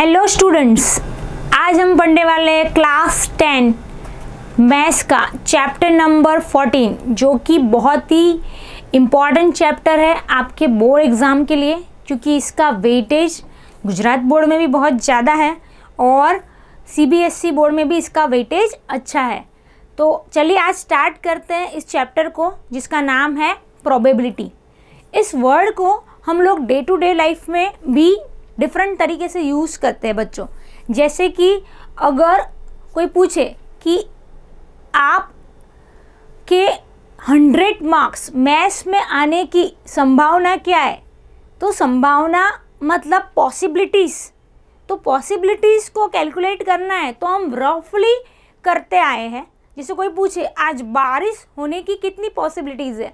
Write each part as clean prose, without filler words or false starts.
Hello students, आज हम पढ़ने वाले हैं क्लास 10 मैथ्स का चैप्टर नंबर 14, जो कि बहुत ही इम्पॉर्टेंट चैप्टर है आपके बोर्ड एग्ज़ाम के लिए, क्योंकि इसका वेटेज गुजरात बोर्ड में भी बहुत ज़्यादा है और सीबीएसई बोर्ड में भी इसका वेटेज अच्छा है। तो चलिए आज स्टार्ट करते हैं इस चैप्टर को, जिसका नाम है प्रोबेबिलिटी। इस वर्ड को हम लोग डे टू डे लाइफ में भी डिफरेंट तरीके से यूज़ करते हैं बच्चों। जैसे कि अगर कोई पूछे कि आप के 100 मार्क्स मैथ्स में आने की संभावना क्या है, तो संभावना मतलब पॉसिबिलिटीज़। तो पॉसिबिलिटीज़ को कैलकुलेट करना है तो हम रफली करते आए हैं। जैसे कोई पूछे आज बारिश होने की कितनी पॉसिबिलिटीज़ है,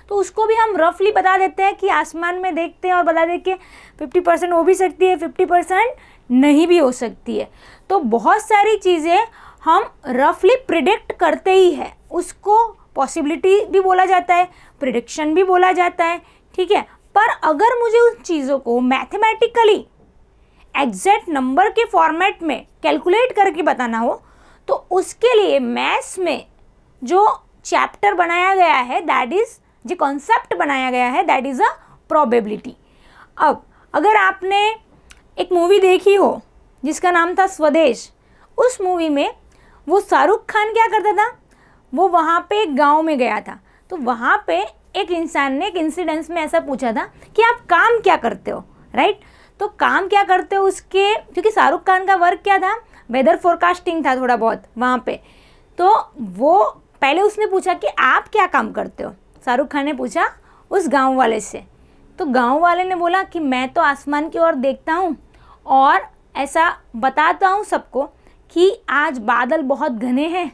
तो उसको भी हम रफली बता देते हैं कि आसमान में देखते हैं और बता दें कि 50% हो भी सकती है, 50% नहीं भी हो सकती है। तो बहुत सारी चीज़ें हम रफली प्रिडिक्ट करते ही हैं, उसको पॉसिबिलिटी भी बोला जाता है, प्रिडिक्शन भी बोला जाता है, ठीक है। पर अगर मुझे उन चीज़ों को मैथमेटिकली एग्जैक्ट नंबर के फॉर्मेट में कैलकुलेट करके बताना हो, तो उसके लिए मैथ्स में जो चैप्टर बनाया गया है, दैट इज़ जो कॉन्सेप्ट बनाया गया है, दैट इज़ अ प्रोबेबिलिटी। अब अगर आपने एक मूवी देखी हो जिसका नाम था स्वदेश, उस मूवी में वो शाहरुख खान क्या करता था, वो वहाँ पे एक गांव में गया था। तो वहाँ पे एक इंसान ने एक इंसिडेंस में ऐसा पूछा था कि आप काम क्या करते हो, राइट। तो काम क्या करते हो उसके, क्योंकि शाहरुख खान का वर्क क्या था, वेदर फोरकास्टिंग था थोड़ा बहुत वहाँ पे। तो वो पहले उसने पूछा कि आप क्या काम करते हो, शाहरुख खान ने पूछा उस गांव वाले से। तो गांव वाले ने बोला कि मैं तो आसमान की ओर देखता हूँ और ऐसा बताता हूँ सबको कि आज बादल बहुत घने हैं,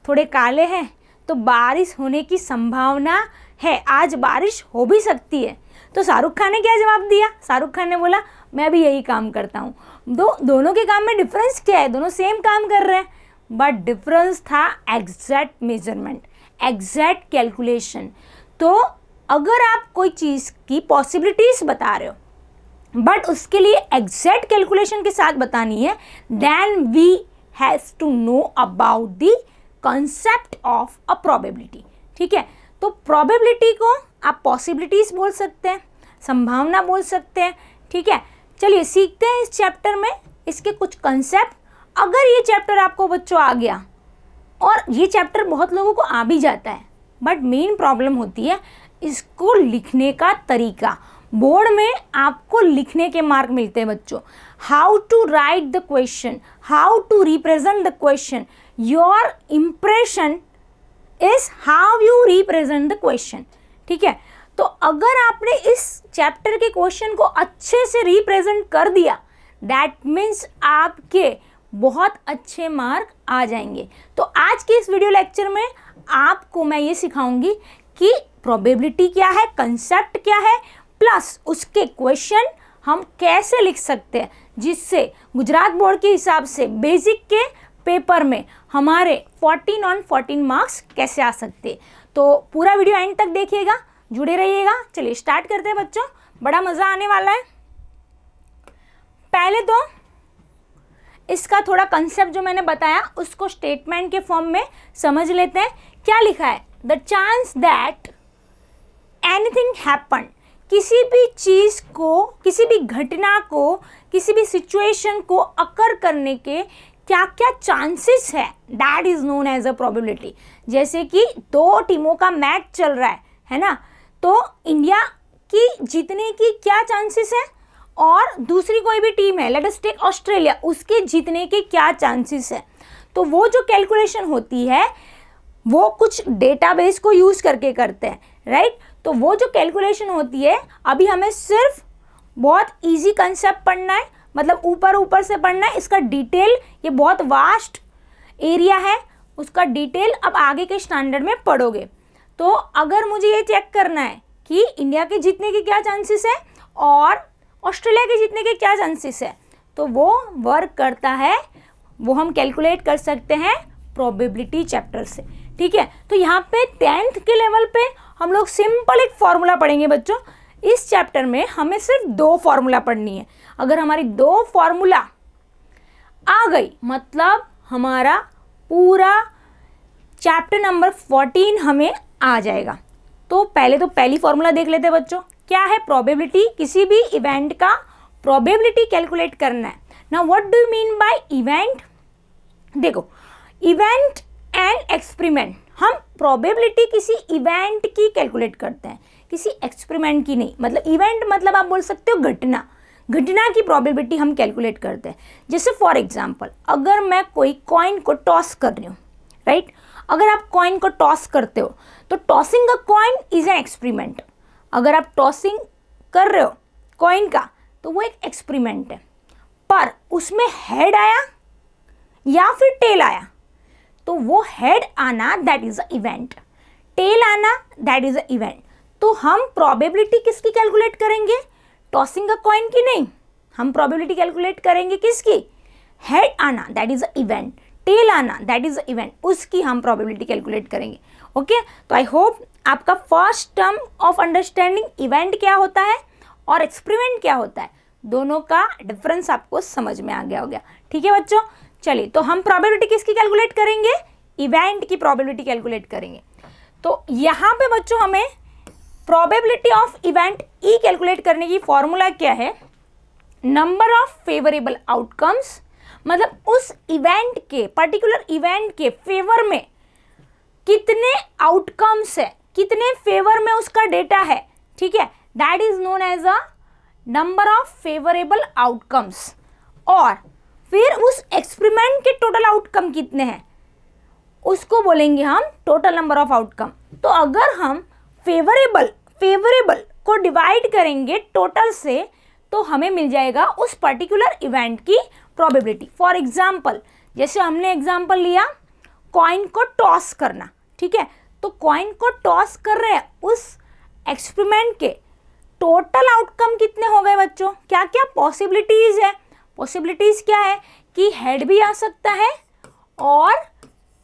थोड़े काले हैं, तो बारिश होने की संभावना है, आज बारिश हो भी सकती है। तो शाहरुख खान ने क्या जवाब दिया, शाहरुख खान ने बोला मैं भी यही काम करता हूँ। दोनों के काम में डिफरेंस क्या है, दोनों सेम काम कर रहे हैं, बट डिफरेंस था एग्जैक्ट मेजरमेंट, एग्जैक्ट कैलकुलेशन। तो अगर आप कोई चीज़ की पॉसिबिलिटीज़ बता रहे हो बट उसके लिए एग्जैक्ट कैलकुलेशन के साथ बतानी है, then we has to know about the concept of a probability, ठीक है। तो प्रोबेबिलिटी को आप पॉसिबिलिटीज़ बोल सकते हैं, संभावना बोल सकते हैं, ठीक है। चलिए सीखते हैं इस चैप्टर में इसके कुछ कंसेप्ट। अगर ये चैप्टर आपको बच्चों आ गया, और ये चैप्टर बहुत लोगों को आ भी जाता है, बट मेन प्रॉब्लम होती है इसको लिखने का तरीका। बोर्ड में आपको लिखने के मार्क मिलते हैं बच्चों। How to write the question, how to represent the question, your impression is how you represent the question, ठीक है। तो अगर आपने इस चैप्टर के क्वेश्चन को अच्छे से रिप्रेजेंट कर दिया, दैट मीन्स आपके बहुत अच्छे मार्क आ जाएंगे। तो आज के इस वीडियो लेक्चर में आपको मैं ये सिखाऊंगी कि प्रोबेबिलिटी क्या है, कंसेप्ट क्या है, प्लस उसके क्वेश्चन हम कैसे लिख सकते हैं, जिससे गुजरात बोर्ड के हिसाब से बेसिक के पेपर में हमारे 14 on 14 मार्क्स कैसे आ सकते हैं। तो पूरा वीडियो एंड तक देखिएगा, जुड़े रहिएगा। चलिए स्टार्ट करते हैं बच्चों, बड़ा मज़ा आने वाला है। पहले तो इसका थोड़ा कंसेप्ट जो मैंने बताया उसको स्टेटमेंट के फॉर्म में समझ लेते हैं। क्या लिखा है, the chance that anything happen, किसी भी चीज़ को, किसी भी घटना को, किसी भी सिचुएशन को अकर करने के क्या क्या चांसेस है, that is known as a probability. जैसे कि दो टीमों का मैच चल रहा है ना, तो इंडिया की जीतने की क्या चांसेस है, और दूसरी कोई भी टीम है, लेट अस टेक ऑस्ट्रेलिया, उसके जीतने के क्या चांसेस है। तो वो जो कैलकुलेशन होती है वो कुछ डेटाबेस को यूज़ करके करते हैं, राइट। तो वो जो कैलकुलेशन होती है, अभी हमें सिर्फ बहुत इजी कंसेप्ट पढ़ना है, मतलब ऊपर ऊपर से पढ़ना है। इसका डिटेल, ये बहुत वास्ट एरिया है, उसका डिटेल अब आगे के स्टैंडर्ड में पढ़ोगे। तो अगर मुझे ये चेक करना है कि इंडिया के जीतने के क्या चांसेस है और ऑस्ट्रेलिया के जीतने के क्या चांसेस है, तो वो वर्क करता है, वो हम कैलकुलेट कर सकते हैं प्रोबेबिलिटी चैप्टर से, ठीक है। तो यहाँ पे 10th के लेवल पे हम लोग सिंपल एक फॉर्मूला पढ़ेंगे बच्चों। इस चैप्टर में हमें सिर्फ 2 फॉर्मूला पढ़नी है। अगर हमारी 2 फॉर्मूला आ गई, मतलब हमारा पूरा चैप्टर नंबर 14 हमें आ जाएगा। तो पहली फॉर्मूला देख लेते हैं बच्चों। क्या है? प्रोबेबिलिटी, किसी भी इवेंट का प्रोबेबिलिटी कैलकुलेट करना है। Now what do you mean by event? देखो, इवेंट एंड एक्सपेरिमेंट, हम प्रोबेबिलिटी किसी इवेंट की कैलकुलेट करते हैं, किसी एक्सपेरिमेंट की नहीं। मतलब इवेंट मतलब आप बोल सकते हो घटना की प्रोबेबिलिटी हम कैलकुलेट करते हैं। जैसे फॉर एग्जांपल, अगर मैं कोई कॉइन को टॉस कर रही हूँ, राइट? अगर आप कॉइन को टॉस करते हो तो tossing a coin is an experiment. अगर आप टॉसिंग कर रहे हो कॉइन का तो वो एक एक्सपेरिमेंट है, पर उसमें हेड आया या फिर टेल आया तो वो हेड आना that is a event, tail आना दैट इज अ इवेंट। तो हम प्रोबेबिलिटी किसकी कैलकुलेट करेंगे? टॉसिंग अ कॉइन की नहीं, हम प्रोबेबिलिटी कैलकुलेट करेंगे किसकी? हेड आना that is a event, tail आना दैट इज अ इवेंट, उसकी हम प्रोबेबिलिटी कैलकुलेट करेंगे। ओके, तो आई होप आपका first term of understanding event क्या होता है और एक्सपेरिमेंट क्या होता है, दोनों का डिफरेंस आपको समझ में आ गया होगा। ठीक है बच्चों, चलिए तो हम प्रोबेबिलिटी किसकी कैलकुलेट करेंगे? इवेंट की प्रोबेबिलिटी कैलकुलेट करेंगे। तो यहाँ पे बच्चों हमें probability of event E calculate करने की फॉर्मूला क्या है? नंबर ऑफ फेवरेबल आउटकम्स, मतलब उस इवेंट के, पर्टिकुलर इवेंट के फेवर में कितने आउटकम्स है, कितने फेवर में उसका डेटा है, ठीक है, that is known as a number of favourable outcomes. और फिर उस एक्सपेरिमेंट के टोटल आउटकम कितने हैं उसको बोलेंगे हम टोटल नंबर ऑफ आउटकम। तो अगर हम फेवरेबल को डिवाइड करेंगे टोटल से तो हमें मिल जाएगा उस पर्टिकुलर इवेंट की प्रोबेबिलिटी। फॉर एग्जाम्पल, जैसे हमने एग्जाम्पल लिया कॉइन को टॉस करना, ठीक है, तो कॉइन को टॉस कर रहे हैं, उस एक्सपेरिमेंट के टोटल आउटकम कितने हो गए बच्चों? क्या क्या पॉसिबिलिटीज है? पॉसिबिलिटीज क्या है कि हेड भी आ सकता है और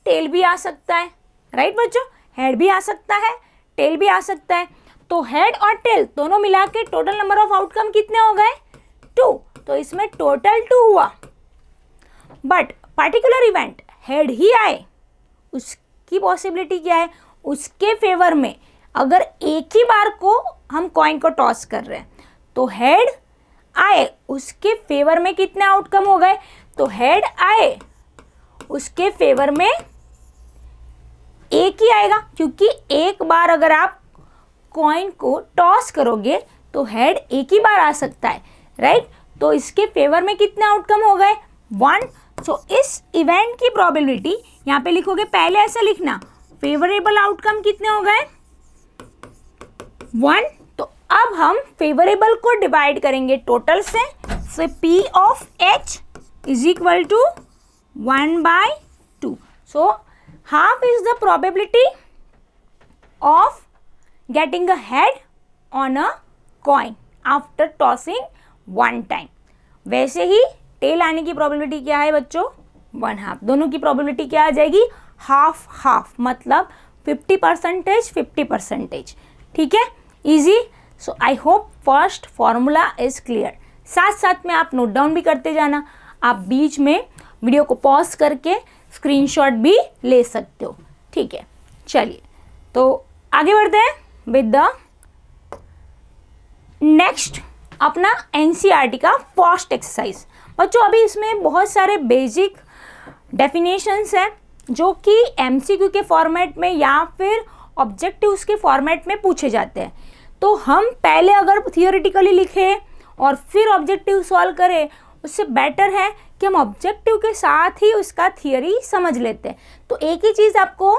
टेल भी आ सकता है, राइट बच्चों? हेड भी आ सकता है, टेल भी आ सकता है। तो हेड और टेल दोनों मिला के टोटल नंबर ऑफ आउटकम कितने हो गए? 2। तो इसमें टोटल 2 हुआ। बट पर्टिकुलर इवेंट हेड ही आए, उसकी पॉसिबिलिटी क्या है? उसके फेवर में अगर एक ही बार को हम कॉइन को टॉस कर रहे हैं तो हेड आए, उसके फेवर में कितने आउटकम हो गए? तो हेड आए, उसके फेवर में एक ही आएगा, क्योंकि एक बार अगर आप कॉइन को टॉस करोगे तो हेड एक ही बार आ सकता है, राइट? तो इसके फेवर में कितने आउटकम हो गए? 1। सो इस इवेंट की प्रोबेबिलिटी यहाँ पे लिखोगे, पहले ऐसा लिखना, फेवरेबल आउटकम कितने हो गए? 1। तो अब हम फेवरेबल को डिवाइड करेंगे टोटल से, so P of H is equal to 1/2। So half is the probability of getting a head on a coin after tossing one time। वैसे ही टेल आने की प्रोबेबिलिटी क्या है बच्चों? 1/2। दोनों की प्रोबेबिलिटी क्या आ जाएगी? हाफ, मतलब 50%, 50%। ठीक है, easy. So I hope first formula is clear. साथ साथ में आप नोट डाउन भी करते जाना, आप बीच में वीडियो को पॉज करके स्क्रीनशॉट भी ले सकते हो। ठीक है, चलिए तो आगे बढ़ते हैं विद द नेक्स्ट अपना एनसीईआरटी का फर्स्ट एक्सरसाइज। बच्चों अभी इसमें बहुत सारे बेसिक डेफिनेशंस हैं जो कि एमसीक्यू के फॉर्मेट में या फिर ऑब्जेक्टिव्स के फॉर्मेट में पूछे जाते हैं। तो हम पहले अगर थियोरेटिकली लिखें और फिर ऑब्जेक्टिव सॉल्व करें, उससे बेटर है कि हम ऑब्जेक्टिव के साथ ही उसका थियरी समझ लेते हैं। तो एक ही चीज़ आपको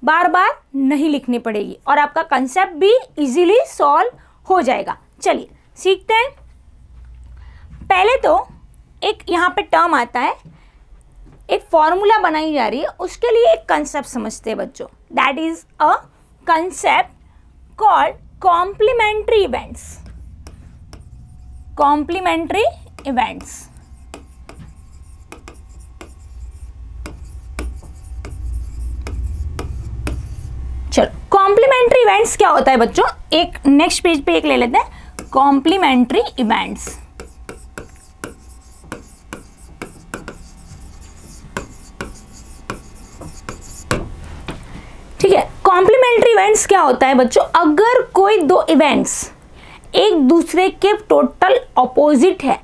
बार बार नहीं लिखनी पड़ेगी और आपका कंसेप्ट भी इजीली सॉल्व हो जाएगा। चलिए सीखते हैं। पहले तो एक यहाँ पे टर्म आता है, एक फॉर्मूला बनाई जा रही है, उसके लिए एक कंसेप्ट समझते हैं बच्चों। That is a concept called complementary events. Complementary events, चलो कॉम्प्लीमेंट्री इवेंट्स क्या होता है बच्चों? एक नेक्स्ट पेज पे एक ले लेते हैं, कॉम्प्लीमेंट्री इवेंट्स। ठीक है। कॉम्प्लीमेंट्री इवेंट्स क्या होता है बच्चों, अगर कोई दो इवेंट्स एक दूसरे के टोटल ऑपोजिट है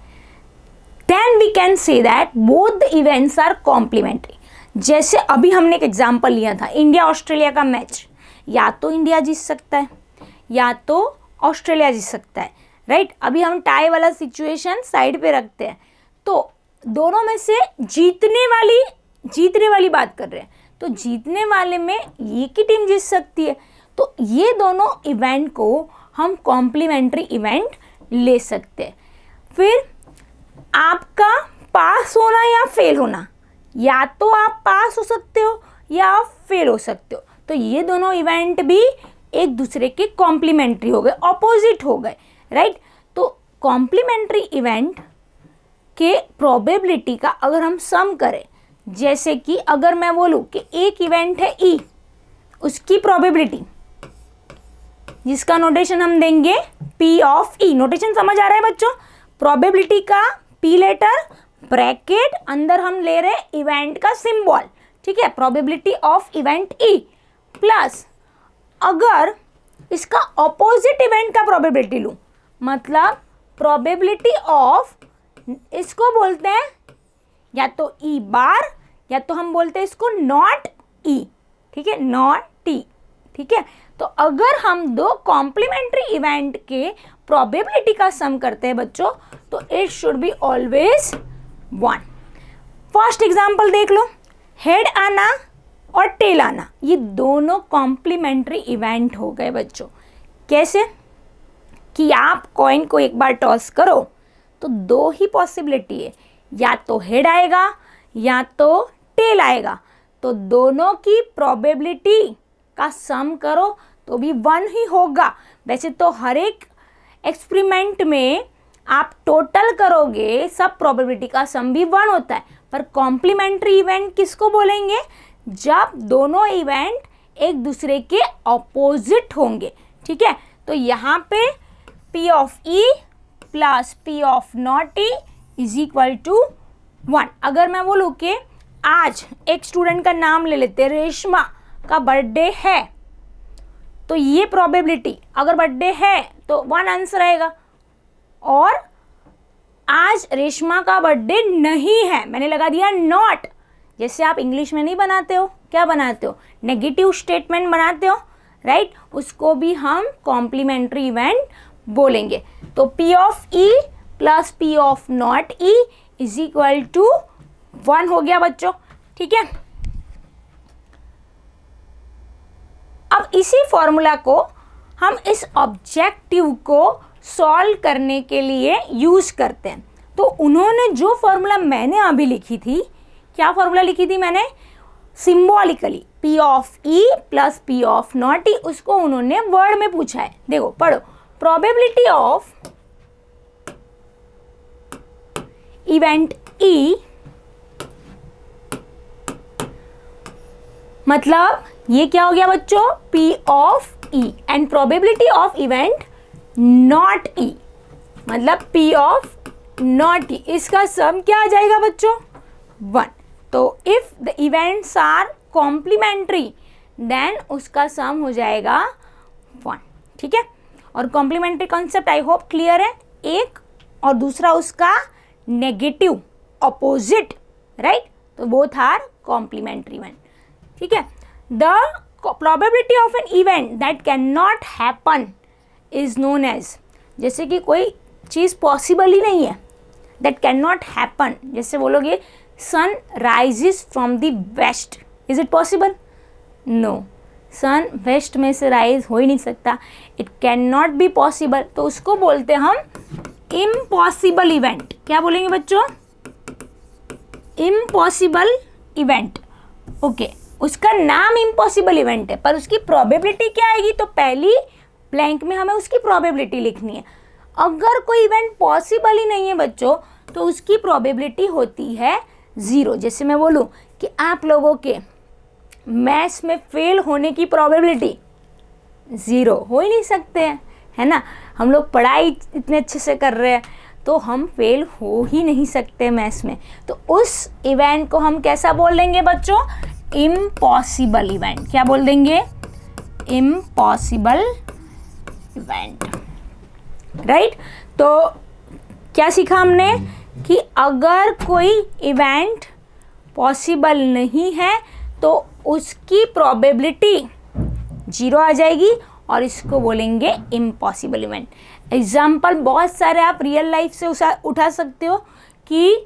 then we can say that both the events are complementary. जैसे अभी हमने एक एग्जांपल लिया था इंडिया ऑस्ट्रेलिया का मैच, या तो इंडिया जीत सकता है या तो ऑस्ट्रेलिया जीत सकता है, राइट। अभी हम टाई वाला सिचुएशन साइड पे रखते हैं, तो दोनों में से जीतने वाली बात कर रहे हैं, तो जीतने वाले में ये की टीम जीत सकती है, तो ये दोनों इवेंट को हम कॉम्प्लीमेंट्री इवेंट ले सकते हैं। फिर आपका पास होना या फेल होना, या तो आप पास हो सकते हो या आप फेल हो सकते हो, तो ये दोनों इवेंट भी एक दूसरे के कॉम्प्लीमेंट्री हो गए, ऑपोजिट हो गए, राइट। तो कॉम्प्लीमेंट्री इवेंट के प्रोबेबिलिटी का अगर हम सम करें, जैसे कि अगर मैं बोलूँ कि एक इवेंट है ई, उसकी प्रोबेबिलिटी जिसका नोटेशन हम देंगे पी ऑफ ई, नोटेशन समझ आ रहा है बच्चों, प्रोबेबिलिटी का पी लेटर ब्रैकेट अंदर हम ले रहे हैं इवेंट का सिंबल, ठीक है, probability of event E plus अगर इसका ऑपोजिट इवेंट का प्रोबेबिलिटी लूँ, मतलब प्रोबेबिलिटी ऑफ, इसको बोलते हैं या तो ई बार या तो हम बोलते हैं इसको नॉट ई, ठीक है, नॉट टी, ठीक है। तो अगर हम दो कॉम्प्लीमेंट्री इवेंट के प्रोबेबिलिटी का सम करते हैं बच्चों, तो it should be always 1। First example देख लो, हेड आना और टेल आना, ये दोनों कॉम्प्लीमेंट्री इवेंट हो गए बच्चों। कैसे कि आप कॉइन को एक बार टॉस करो तो दो ही पॉसिबिलिटी है, या तो हेड आएगा या तो टेल आएगा, तो दोनों की प्रोबेबिलिटी का सम करो तो भी 1 ही होगा। वैसे तो हर एक एक्सपेरिमेंट में आप टोटल करोगे सब प्रोबेबिलिटी का सम भी 1 होता है, पर कॉम्प्लीमेंट्री इवेंट किसको बोलेंगे, जब दोनों इवेंट एक दूसरे के ऑपोजिट होंगे, ठीक है। तो यहाँ पे P of E plus P of not E is equal to 1। अगर मैं बोलूँ कि आज एक स्टूडेंट का नाम ले लेते हैं, रेशमा का बर्थडे है, तो ये प्रोबेबिलिटी अगर बर्थडे है तो 1 आंसर आएगा, और आज रेशमा का बर्थडे नहीं है, मैंने लगा दिया नॉट। जैसे आप इंग्लिश में नहीं बनाते हो, क्या बनाते हो, नेगेटिव स्टेटमेंट बनाते हो, राइट, उसको भी हम कॉम्प्लीमेंट्री इवेंट बोलेंगे। तो P of E plus P of not E is equal to 1 हो गया बच्चों, ठीक है। अब इसी फॉर्मूला को हम इस ऑब्जेक्टिव को सॉल्व करने के लिए यूज करते हैं। तो उन्होंने जो फॉर्मूला मैंने अभी लिखी थी, क्या फॉर्मूला लिखी थी मैंने, symbolically P of E plus P of not E, उसको उन्होंने वर्ड में पूछा है। देखो पढ़ो, प्रोबेबिलिटी ऑफ इवेंट E, मतलब ये क्या हो गया बच्चों, P of E, and probability of event not E, मतलब P ऑफ नॉट E, इसका सम क्या आ जाएगा बच्चों, 1। तो if the events are complementary then उसका सम हो जाएगा 1, ठीक है। और complementary concept I hope clear है, एक और दूसरा उसका नेगेटिव ऑपोजिट, राइट, तो बोथ आर कॉम्प्लीमेंट्री इवेंट, ठीक है। The probability of an event that can not happen is known as, जैसे कि कोई चीज़ पॉसिबल ही नहीं है, दैट कैन नॉट हैपन, जैसे बोलोगे sun rises from the west, is it possible, no, sun west में से राइज हो ही नहीं सकता, it can not be possible, तो उसको बोलते हैं हम इम्पॉसिबल इवेंट। क्या बोलेंगे बच्चों, इम्पॉसिबल इवेंट, ओके। उसका नाम इम्पॉसिबल इवेंट है, पर उसकी प्रोबेबिलिटी क्या आएगी, तो पहली ब्लैंक में हमें उसकी प्रोबेबिलिटी लिखनी है। अगर कोई इवेंट पॉसिबल ही नहीं है बच्चों, तो उसकी प्रोबेबिलिटी होती है 0। जैसे मैं बोलूँ कि आप लोगों के मैथ्स में फेल होने की प्रोबेबिलिटी 0 हो ही नहीं सकते हैं, है ना। हम लोग पढ़ाई इतने अच्छे से कर रहे हैं तो हम फेल हो ही नहीं सकते मैथ्स में, तो उस इवेंट को हम कैसा बोल लेंगे बच्चों, इम्पॉसिबल इवेंट। क्या बोल देंगे? Impossible event, right. तो क्या सीखा हमने कि अगर कोई इवेंट पॉसिबल नहीं है तो उसकी प्रोबेबिलिटी 0 आ जाएगी और इसको बोलेंगे इम्पॉसिबल इवेंट। एग्जाम्पल बहुत सारे आप रियल लाइफ से उठा सकते हो कि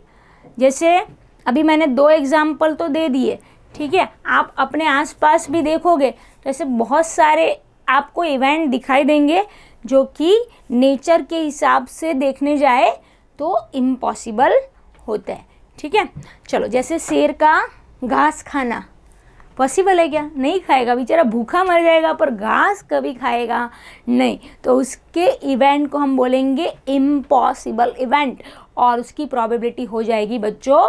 जैसे अभी मैंने 2 एग्जाम्पल तो दे दिए, ठीक है। आप अपने आसपास भी देखोगे तो ऐसे बहुत सारे आपको इवेंट दिखाई देंगे जो कि नेचर के हिसाब से देखने जाए तो इम्पॉसिबल होता है, ठीक है। चलो, जैसे शेर का घास खाना पॉसिबल है क्या? नहीं खाएगा, बेचारा भूखा मर जाएगा, पर घास कभी खाएगा नहीं। तो उसके इवेंट को हम बोलेंगे इम्पॉसिबल इवेंट और उसकी प्रोबेबिलिटी हो जाएगी बच्चों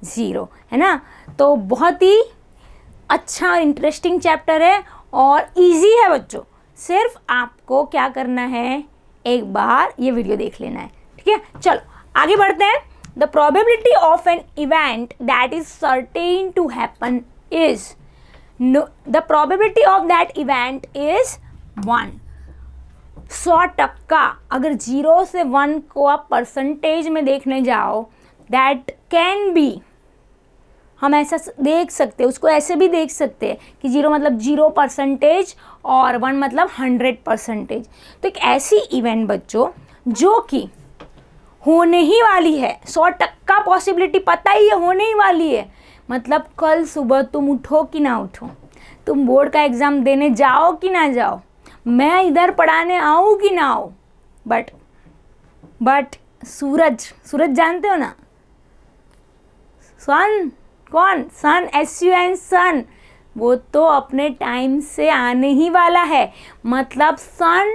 0, है ना। तो बहुत ही अच्छा और इंटरेस्टिंग चैप्टर है और इजी है बच्चों। सिर्फ आपको क्या करना है, एक बार ये वीडियो देख लेना है, ठीक है। चलो आगे बढ़ते हैं। The probability of an event that is certain to happen is, the probability of that event is 1। 100%। अगर 0 से 1 को आप परसेंटेज में देखने जाओ, दैट कैन बी, हम ऐसा देख सकते हैं, उसको ऐसे भी देख सकते हैं कि 0 मतलब 0% और 1 मतलब 100%। तो एक ऐसी इवेंट बच्चों जो कि होने ही वाली है, 100% पॉसिबिलिटी पता ही है होने ही वाली है। मतलब कल सुबह तुम उठो कि ना उठो, तुम बोर्ड का एग्ज़ाम देने जाओ कि ना जाओ, मैं इधर पढ़ाने आऊँ कि ना आऊँ, बट सूरज जानते हो ना, सन, कौन? सन, SUN, सन, वो तो अपने टाइम से आने ही वाला है। मतलब sun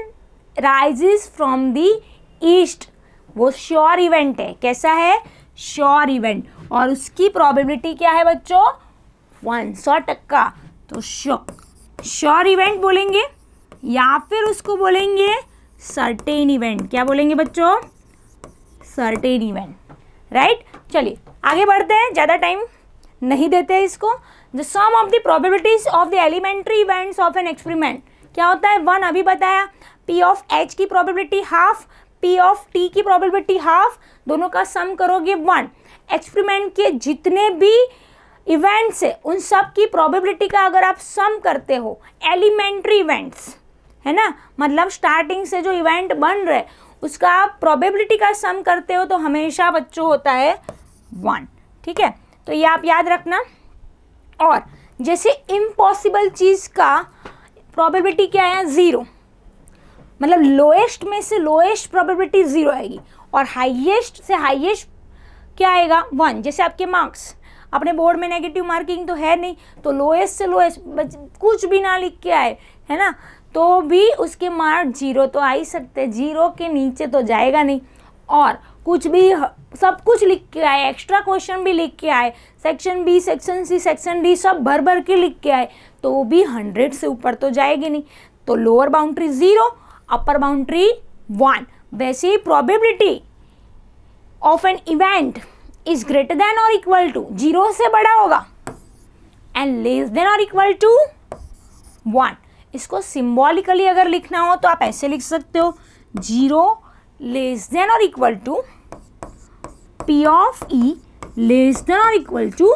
rises from the east, वो श्योर इवेंट है। कैसा है? Sure event. और उसकी प्रोबेबिलिटी क्या है बच्चों? 1, 100%। तो श्योर इवेंट बोलेंगे या फिर उसको बोलेंगे सर्टेन इवेंट। क्या बोलेंगे बच्चों? Certain event, right. चलिए आगे बढ़ते हैं, ज़्यादा टाइम नहीं देते हैं इसको। The sum of the probabilities of the elementary events of an experiment क्या होता है? 1 अभी बताया। P ऑफ H की probability half, P of T की प्रोबेबिलिटी हाफ, दोनों का सम करोगे 1। एक्सपेरिमेंट के जितने भी इवेंट्स है उन सब की प्रोबेबिलिटी का अगर आप सम करते हो, एलिमेंट्री इवेंट्स है ना, मतलब स्टार्टिंग से जो इवेंट बन रहे उसका आप प्रोबेबिलिटी का सम करते हो तो हमेशा बच्चों होता है 1, ठीक है। तो ये आप याद रखना। और जैसे इम्पॉसिबल चीज़ का प्रोबेबिलिटी क्या है? 0, मतलब लोएस्ट में से लोएस्ट प्रोबेबिलिटी 0 आएगी और हाईएस्ट से हाईएस्ट क्या आएगा? 1। जैसे आपके मार्क्स, अपने बोर्ड में नेगेटिव मार्किंग तो है नहीं, तो लोएस्ट से लोएस्ट कुछ भी ना लिख के आए, है ना, तो भी उसके मार्क 0 तो आ ही सकते हैं, 0 के नीचे तो जाएगा नहीं। और कुछ भी सब कुछ लिख के आए, एक्स्ट्रा क्वेश्चन भी लिख के आए, section B, section C, section D सब भर भर के लिख के आए, तो वो भी 100 से ऊपर तो जाएगी नहीं। तो लोअर बाउंड्री 0, अपर बाउंड्री 1। वैसे ही probability of an event is greater than और इक्वल टू, 0 से बड़ा होगा, एंड लेस देन और इक्वल टू 1। इसको सिंबॉलिकली अगर लिखना हो तो आप ऐसे लिख सकते हो, 0 लेस देन और equal to P of E less than और इक्वल टू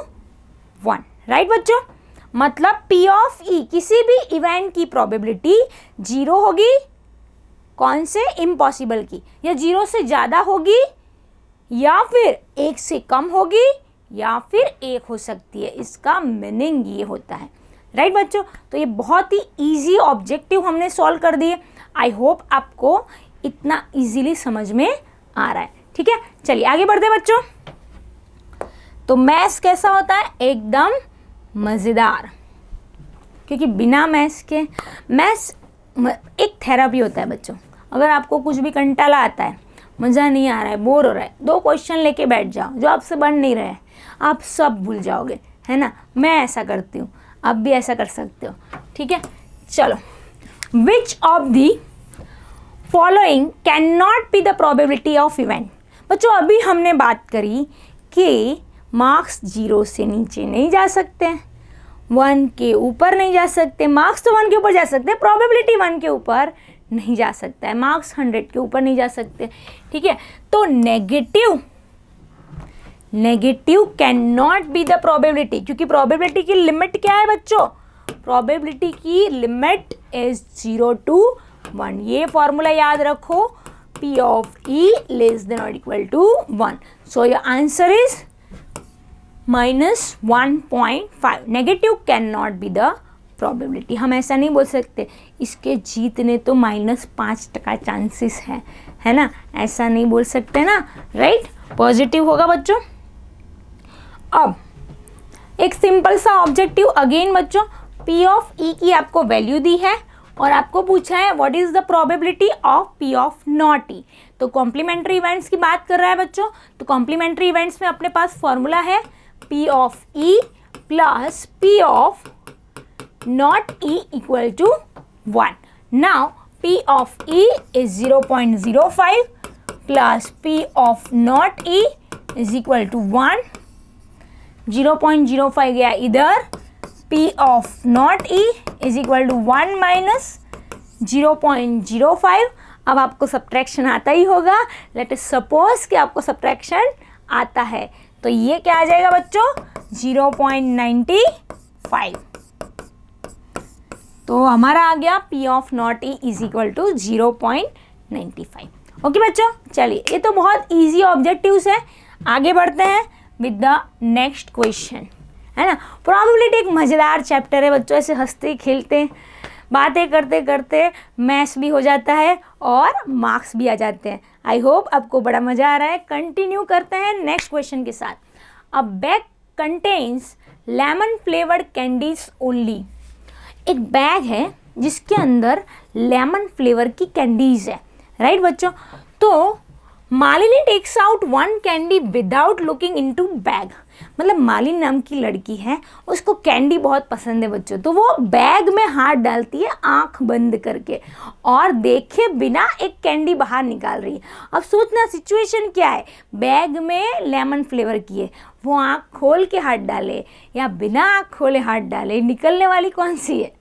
1, राइट बच्चों। मतलब P ऑफ E किसी भी इवेंट की प्रोबेबिलिटी 0 होगी, कौन से? इम्पॉसिबल की, या 0 से ज़्यादा होगी, या फिर 1 से कम होगी, या फिर 1 हो सकती है। इसका मीनिंग ये होता है, राइट बच्चों। तो ये बहुत ही इजी ऑब्जेक्टिव हमने सॉल्व कर दिए। आई होप आपको इतना इजीली समझ में आ रहा है, ठीक है। चलिए आगे बढ़ते हैं बच्चों। तो मैथ्स कैसा होता है? एकदम मज़ेदार, क्योंकि बिना मैथ्स के, मैथ्स एक थेरेपी होता है बच्चों। अगर आपको कुछ भी कंटाला आता है, मज़ा नहीं आ रहा है, बोर हो रहा है, 2 क्वेश्चन लेके बैठ जाओ जो आपसे बन नहीं रहे हैं, आप सब भूल जाओगे, है ना। मैं ऐसा करती हूँ, आप भी ऐसा कर सकते हो, ठीक है। चलो, which of the following can not be the probability of event. बच्चों अभी हमने बात करी कि मार्क्स 0 से नीचे नहीं जा सकते हैं, 1 के ऊपर नहीं जा सकते, मार्क्स तो 1 के ऊपर जा सकते हैं, प्रोबेबिलिटी 1 के ऊपर नहीं जा सकता है, मार्क्स 100 के ऊपर नहीं जा सकते, ठीक है। तो negative can not be the probability, क्योंकि प्रोबेबिलिटी की लिमिट क्या है बच्चों, प्रोबेबिलिटी की लिमिट इज 0 to 1। ये फॉर्मूला याद रखो, P of E less than or equal to 1। So your answer is -1.5। Negative can not be the probability. हम ऐसा नहीं बोल सकते इसके जीतने तो -5% चांसेस है ना, ऐसा नहीं बोल सकते ना, राइट। पॉजिटिव होगा बच्चों। अब एक सिंपल सा ऑब्जेक्टिव अगेन बच्चों, P ऑफ E की आपको वैल्यू दी है और आपको पूछा है what is the probability of P of not E। तो कॉम्प्लीमेंट्री इवेंट्स की बात कर रहा है बच्चों, तो कॉम्प्लीमेंट्री इवेंट्स में अपने पास फॉर्मूला है P of E plus P of not E equal to 1। Now P of E is 0.05 plus P of not E is equal to 1। 0.05 गया इधर, P of not E is equal to 1 minus 0.05। अब आपको subtraction आता ही होगा, let us suppose कि आपको subtraction आता है, तो ये क्या आ जाएगा बच्चों 0.95। तो हमारा आ गया P of not E is equal to 0.95। Okay बच्चों, चलिए ये तो बहुत इजी ऑब्जेक्टिव्स है, आगे बढ़ते हैं विद द नेक्स्ट क्वेश्चन, है ना। प्रोबेबिलिटी एक मज़ेदार चैप्टर है बच्चों, ऐसे हंसते खेलते बातें करते करते मैथ्स भी हो जाता है और मार्क्स भी आ जाते हैं। आई होप आपको बड़ा मज़ा आ रहा है। कंटिन्यू करते हैं नेक्स्ट क्वेश्चन के साथ। A bag contains lemon flavoured candies only. एक बैग है जिसके अंदर लेमन फ्लेवर की कैंडीज है, राइट बच्चों। तो Malini takes out 1 candy without looking into bag. मतलब मालिनी नाम की लड़की है, उसको कैंडी बहुत पसंद है बच्चों, तो वो बैग में हाथ डालती है आंख बंद करके और देखे बिना एक कैंडी बाहर निकाल रही है। अब सोचना सिचुएशन क्या है, बैग में लेमन फ्लेवर की है, वो आंख खोल के हाथ डाले या बिना आंख खोले हाथ डाले, निकलने वाली कौन सी है,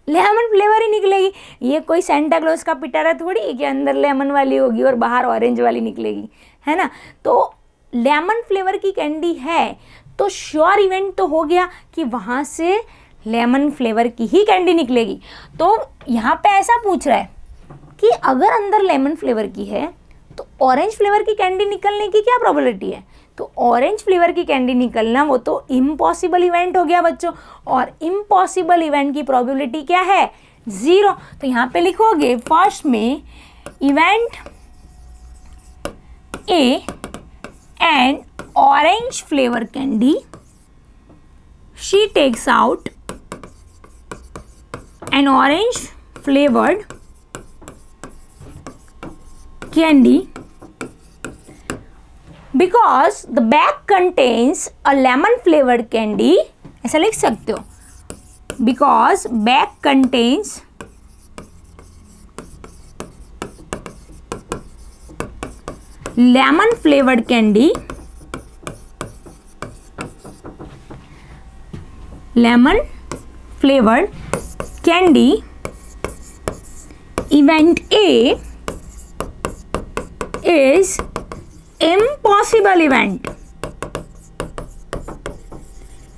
लेमन फ्लेवर ही निकलेगी। ये कोई सेंटा क्लॉज का पिटारा थोड़ी है कि अंदर लेमन वाली होगी और बाहर ऑरेंज वाली निकलेगी, है ना। तो लेमन फ्लेवर की कैंडी है तो श्योर इवेंट तो हो गया कि वहाँ से लेमन फ्लेवर की ही कैंडी निकलेगी। तो यहाँ पे ऐसा पूछ रहा है कि अगर अंदर लेमन फ्लेवर की है तो ऑरेंज फ्लेवर की कैंडी निकलने की क्या प्रोबेबिलिटी है। तो ऑरेंज फ्लेवर की कैंडी निकलना वो तो इम्पॉसिबल इवेंट हो गया बच्चों, और इम्पॉसिबल इवेंट की प्रोबेबिलिटी क्या है 0। तो यहाँ पे लिखोगे फर्स्ट में event A and orange flavour candy, she takes out an orange flavoured candy because the bag contains a lemon flavored candy। ऐसा लिख सकते हो, because bag contains lemon flavored candy, lemon flavored candy, event A is impossible event.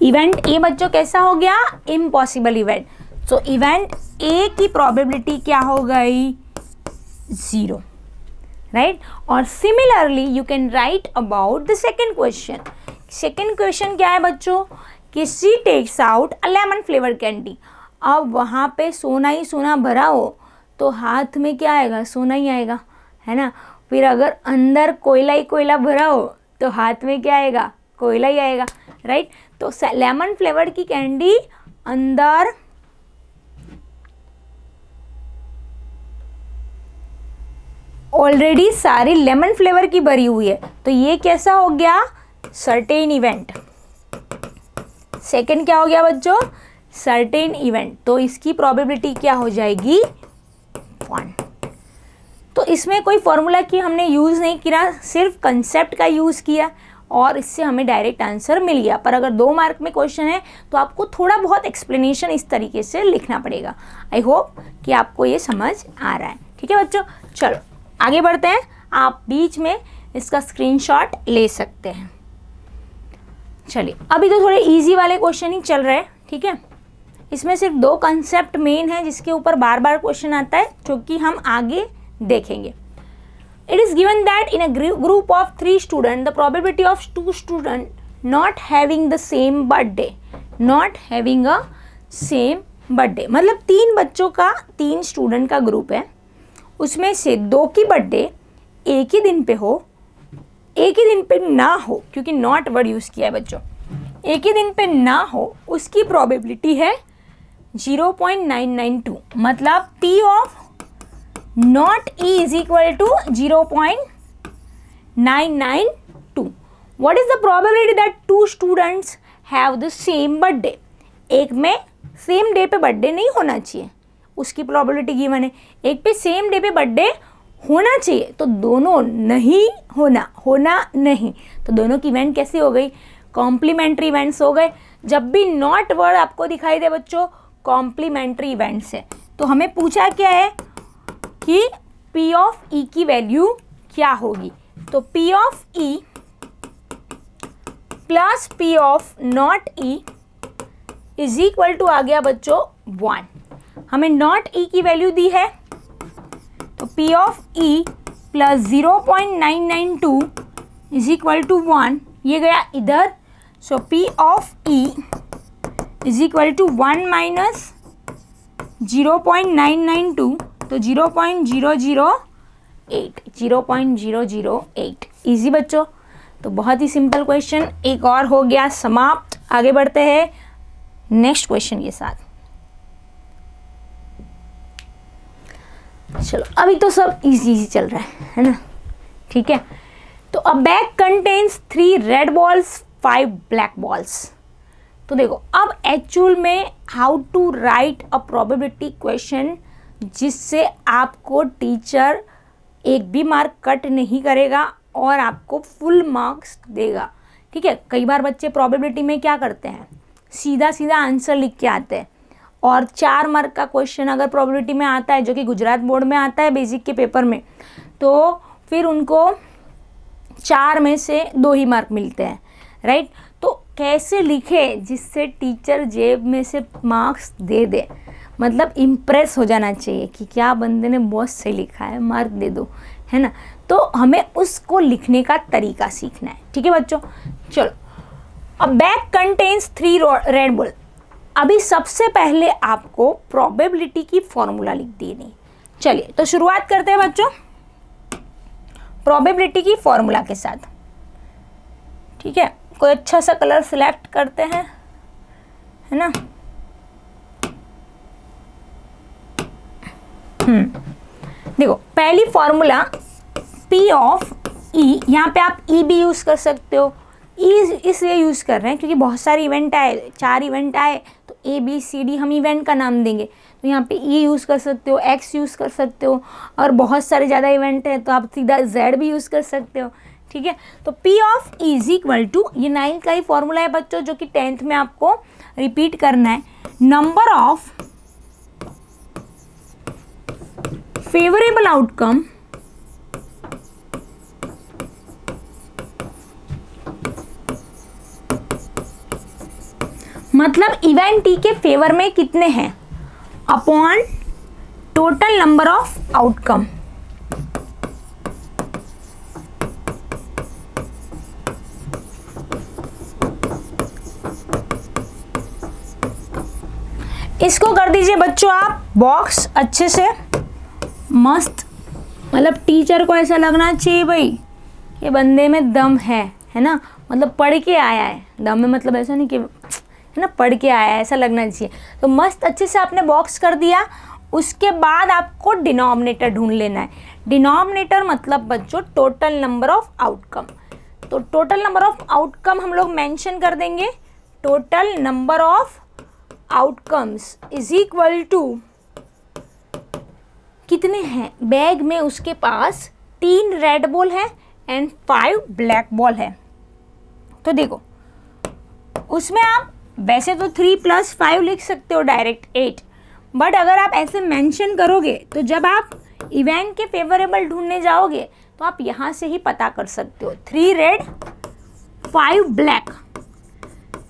Event A बच्चों कैसा हो गया, impossible event. So event A की probability क्या हो गई 0, राइट। और similarly you can write about the second question. Second question क्या है बच्चों कि she takes out a lemon flavour candy. अब वहाँ पे सोना ही सोना भरा हो तो हाथ में क्या आएगा, सोना ही आएगा, है ना। फिर अगर अंदर कोयला ही कोयला भरा हो तो हाथ में क्या आएगा, कोयला ही आएगा, राइट। तो लेमन फ्लेवर की कैंडी अंदर ऑलरेडी सारी लेमन फ्लेवर की भरी हुई है, तो ये कैसा हो गया सर्टेन इवेंट। सेकंड क्या हो गया बच्चों, सर्टेन इवेंट। तो इसकी प्रोबेबिलिटी क्या हो जाएगी 1। तो इसमें कोई फॉर्मूला की हमने यूज़ नहीं किया, सिर्फ कंसेप्ट का यूज़ किया और इससे हमें डायरेक्ट आंसर मिल गया। पर अगर 2 मार्क में क्वेश्चन है तो आपको थोड़ा बहुत एक्सप्लेनेशन इस तरीके से लिखना पड़ेगा। आई होप कि आपको ये समझ आ रहा है। ठीक है बच्चों, चलो आगे बढ़ते हैं। आप बीच में इसका स्क्रीनशॉट ले सकते हैं। चलिए, अभी तो थोड़े इजी वाले क्वेश्चन ही चल रहे हैं। ठीक है, इसमें सिर्फ 2 कंसेप्ट मेन है जिसके ऊपर बार बार क्वेश्चन आता है, जो कि हम आगे देखेंगे। It is given that in a group of 3 students, the probability of 2 students not having the same birthday, मतलब 3 बच्चों का, 3 स्टूडेंट का ग्रुप है, उसमें से 2 की बर्थडे एक ही दिन पे हो, एक ही दिन पे ना हो, क्योंकि नॉट वर्ड यूज़ किया है बच्चों, एक ही दिन पे ना हो, उसकी प्रोबेबिलिटी है 0.992। मतलब P of not E is equal to 0.992। What is the probability that 2 students have the same birthday? एक में सेम डे पे बर्थडे नहीं होना चाहिए, उसकी प्रोबेबिलिटी गिवन है। एक पे सेम डे पे बर्थडे होना चाहिए, तो दोनों नहीं होना नहीं, तो दोनों की इवेंट कैसी हो गई? कॉम्प्लीमेंट्री इवेंट्स हो गए। जब भी नॉट वर्ड आपको दिखाई दे बच्चों, कॉम्प्लीमेंट्री इवेंट्स है। तो हमें पूछा क्या है कि P ऑफ E की वैल्यू क्या होगी? तो P of E plus P of not E is equal to आ गया बच्चों 1। हमें नॉट E की वैल्यू दी है, तो P of E plus 0.992 is equal to 1, ये गया इधर। So P of E is equal to 1 minus 0.992, तो 0.008। इजी बच्चों, तो बहुत ही सिंपल क्वेश्चन एक और हो गया समाप्त। आगे बढ़ते हैं नेक्स्ट क्वेश्चन के साथ। चलो, अभी तो सब इजी चल रहा है ना? ठीक है, तो a bag contains 3 red balls 5 black balls. तो देखो, अब एक्चुअल में how to write a probability question जिससे आपको टीचर एक भी मार्क कट नहीं करेगा और आपको फुल मार्क्स देगा। ठीक है, कई बार बच्चे प्रोबेबिलिटी में क्या करते हैं, सीधा सीधा आंसर लिख के आते हैं, और 4 मार्क का क्वेश्चन अगर प्रोबेबिलिटी में आता है, जो कि गुजरात बोर्ड में आता है बेसिक के पेपर में, तो फिर उनको 4 में से 2 ही मार्क मिलते हैं, राइट? तो कैसे लिखे जिससे टीचर जेब में से मार्क्स दे दे, मतलब इम्प्रेस हो जाना चाहिए कि क्या बंदे ने बहुत सही लिखा है, मार्क दे दो, है ना? तो हमें उसको लिखने का तरीका सीखना है। ठीक है बच्चों, चलो। अ बैग कंटेन्स 3 रेड बॉल। अभी सबसे पहले आपको प्रोबेबिलिटी की फॉर्मूला लिख देनी। चलिए, तो शुरुआत करते हैं बच्चों प्रोबेबिलिटी की फॉर्मूला के साथ। ठीक है, कोई अच्छा सा कलर सिलेक्ट करते हैं, है ना? देखो, पहली फॉर्मूला P ऑफ E, यहाँ पे आप E भी यूज़ कर सकते हो। E इसलिए यूज़ कर रहे हैं क्योंकि बहुत सारे इवेंट आए, 4 इवेंट आए, तो A B C D हम इवेंट का नाम देंगे, तो यहाँ पे E यूज़ कर सकते हो, X यूज़ कर सकते हो, और बहुत सारे ज़्यादा इवेंट है तो आप सीधा Z भी यूज़ कर सकते हो। ठीक है, तो P of E is equal to, ये 9 का ही फॉर्मूला है बच्चों, जो कि 10th में आपको रिपीट करना है। नंबर ऑफ फेवरेबल आउटकम मतलब इवेंट टी के फेवर में कितने हैं, upon total number of outcome. इसको कर दीजिए बच्चों आप बॉक्स अच्छे से मस्त, मतलब टीचर को ऐसा लगना चाहिए भाई ये बंदे में दम है ना, मतलब पढ़ के आया है। दम में मतलब ऐसा नहीं कि, है ना, पढ़ के आया है, ऐसा लगना चाहिए। तो मस्त अच्छे से आपने बॉक्स कर दिया। उसके बाद आपको डिनोमिनेटर ढूंढ लेना है। डिनोमिनेटर मतलब बच्चों टोटल नंबर ऑफ आउटकम। तो टोटल नंबर ऑफ आउटकम हम लोग मेंशन कर देंगे, total number of outcomes is equal to, कितने हैं बैग में, उसके पास 3 रेड बॉल है एंड 5 ब्लैक बॉल है। तो देखो उसमें आप वैसे तो 3 + 5 लिख सकते हो डायरेक्ट 8, बट अगर आप ऐसे मेंशन करोगे तो जब आप इवेंट के फेवरेबल ढूंढने जाओगे तो आप यहाँ से ही पता कर सकते हो। 3 रेड 5 ब्लैक,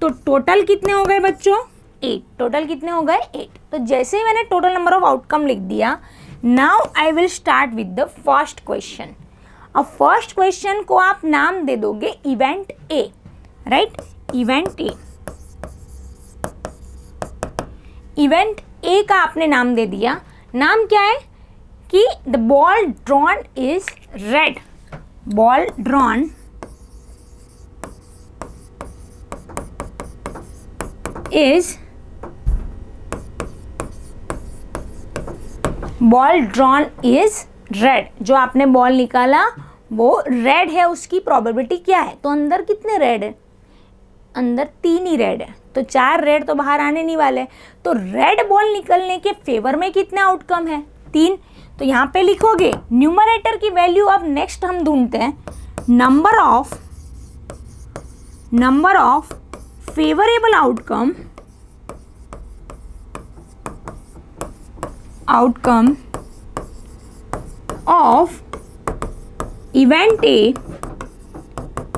तो टोटल कितने हो गए बच्चों? 8। टोटल कितने हो गए? 8। तो जैसे ही मैंने टोटल नंबर ऑफ आउटकम लिख दिया, now I will start with the first question. अब फर्स्ट क्वेश्चन को आप नाम दे दोगे event A, right? Event A, event A का आपने नाम दे दिया। नाम क्या है कि the ball drawn is red, ball drawn is, ball drawn is red, जो आपने बॉल निकाला वो रेड है, उसकी प्रोबेबिलिटी क्या है? तो अंदर कितने रेड है? अंदर 3 ही रेड है, तो 4 रेड तो बाहर आने नहीं वाले। तो रेड बॉल निकलने के फेवर में कितने आउटकम है? 3। तो यहाँ पे लिखोगे न्यूमरेटर की वैल्यू। अब नेक्स्ट हम ढूंढते हैं number of favourable outcome of event A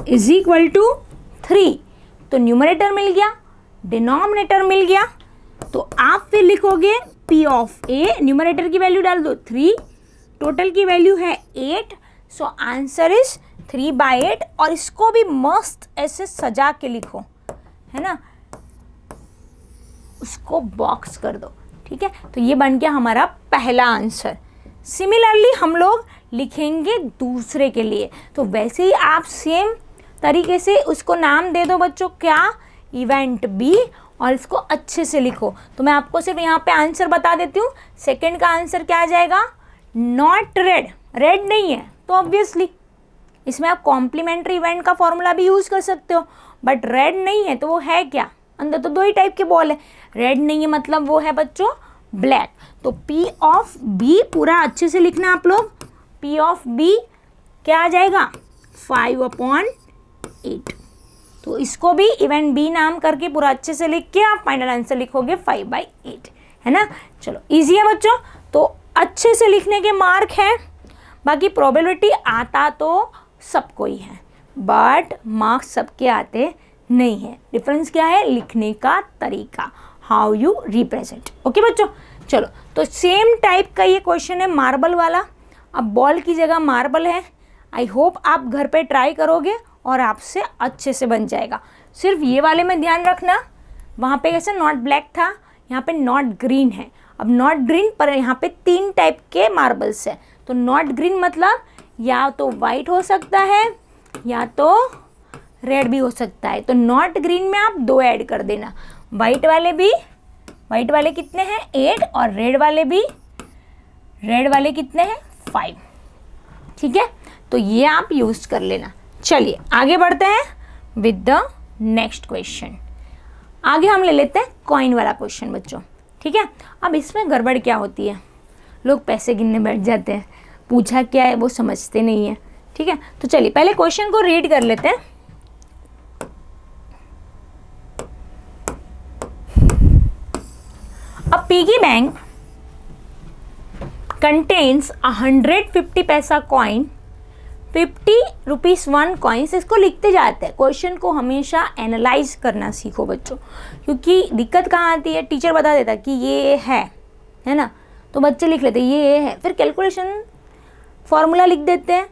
is equal to 3। तो न्यूमरेटर मिल गया, डिनोमिनेटर मिल गया, तो आप फिर लिखोगे P ऑफ ए, न्यूमरेटर की वैल्यू डाल दो 3, टोटल की वैल्यू है 8, सो आंसर इज 3/8। और इसको भी मस्त ऐसे सजा के लिखो, है ना, उसको बॉक्स कर दो, ठीक है? तो ये बन गया हमारा पहला आंसर। सिमिलरली हम लोग लिखेंगे दूसरे के लिए, तो वैसे ही आप सेम तरीके से उसको नाम दे दो बच्चों, क्या? इवेंट बी, और इसको अच्छे से लिखो। तो मैं आपको सिर्फ यहाँ पे आंसर बता देती हूँ। सेकंड का आंसर क्या आ जाएगा? नॉट रेड, रेड नहीं है, तो ऑब्वियसली इसमें आप कॉम्प्लीमेंट्री इवेंट का फॉर्मूला भी यूज़ कर सकते हो, बट रेड नहीं है तो वो है क्या? अंदर तो 2 ही टाइप के बॉल है, रेड नहीं है मतलब वो है बच्चों ब्लैक। तो P ऑफ B पूरा अच्छे से लिखना आप लोग। P ऑफ B क्या आ जाएगा? 5/8। तो इसको भी इवेंट बी नाम करके पूरा अच्छे से लिख के आप फाइनल आंसर लिखोगे 5/8, है ना? चलो इजी है बच्चों, तो अच्छे से लिखने के मार्क हैं। बाकी प्रोबेबिलिटी आता तो सबको ही है, बट मार्क्स सबके आते नहीं है। डिफरेंस क्या है? लिखने का तरीका, हाउ यू रिप्रेजेंट। ओके बच्चों, चलो तो सेम टाइप का ये क्वेश्चन है मार्बल वाला। अब बॉल की जगह मार्बल है। आई होप आप घर पे ट्राई करोगे और आपसे अच्छे से बन जाएगा। सिर्फ ये वाले में ध्यान रखना, वहाँ पे कैसे नॉट ब्लैक था, यहाँ पे नॉट ग्रीन है। अब नॉट ग्रीन पर यहाँ पे 3 टाइप के मार्बल्स है, तो नॉट ग्रीन मतलब या तो वाइट हो सकता है या तो रेड भी हो सकता है। तो नॉट ग्रीन में आप 2 ऐड कर देना। वाइट वाले कितने हैं? 8, और रेड वाले कितने हैं? 5। ठीक है, तो ये आप यूज कर लेना। चलिए आगे बढ़ते हैं विद द नेक्स्ट क्वेश्चन। आगे हम ले लेते हैं कॉइन वाला क्वेश्चन बच्चों। ठीक है, अब इसमें गड़बड़ क्या होती है, लोग पैसे गिनने बैठ जाते हैं, पूछा क्या है वो समझते नहीं है। ठीक है, तो चलिए पहले क्वेश्चन को रीड कर लेते हैं। A piggy bank contains 150 पैसा कॉइन, 50 रुपीज़ 1 कॉइन्स। इसको लिखते जाते हैं। क्वेश्चन को हमेशा एनालाइज करना सीखो बच्चों, क्योंकि दिक्कत कहाँ आती है, टीचर बता देता कि ये है ना, तो बच्चे लिख लेते ये है, फिर कैलकुलेशन फॉर्मूला लिख देते हैं,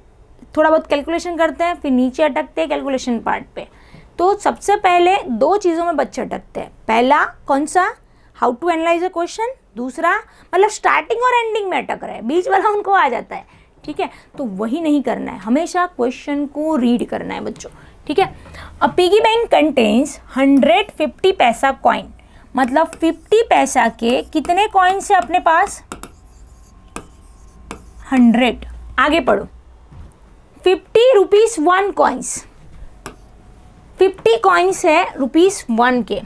थोड़ा बहुत कैलकुलेशन करते हैं, फिर नीचे अटकते हैं कैलकुलेशन पार्ट पे। तो सबसे पहले 2 चीज़ों में बच्चे अटकते हैं। पहला कौन सा? How to analyse a question. दूसरा मतलब स्टार्टिंग और एंडिंग में अटक रहा है, बीच वाला उनको आ जाता है। ठीक है, तो वही नहीं करना है, हमेशा क्वेश्चन को रीड करना है बच्चों। ठीक है, अ पिगी बैंक कंटेन्स 150 पैसा कॉइन, मतलब 50 पैसा के कितने कॉइन्स है अपने पास? 100। आगे पढ़ो। 50 रुपीज़ 1 कॉइन्स, 50 कॉइन्स है ₹1 के,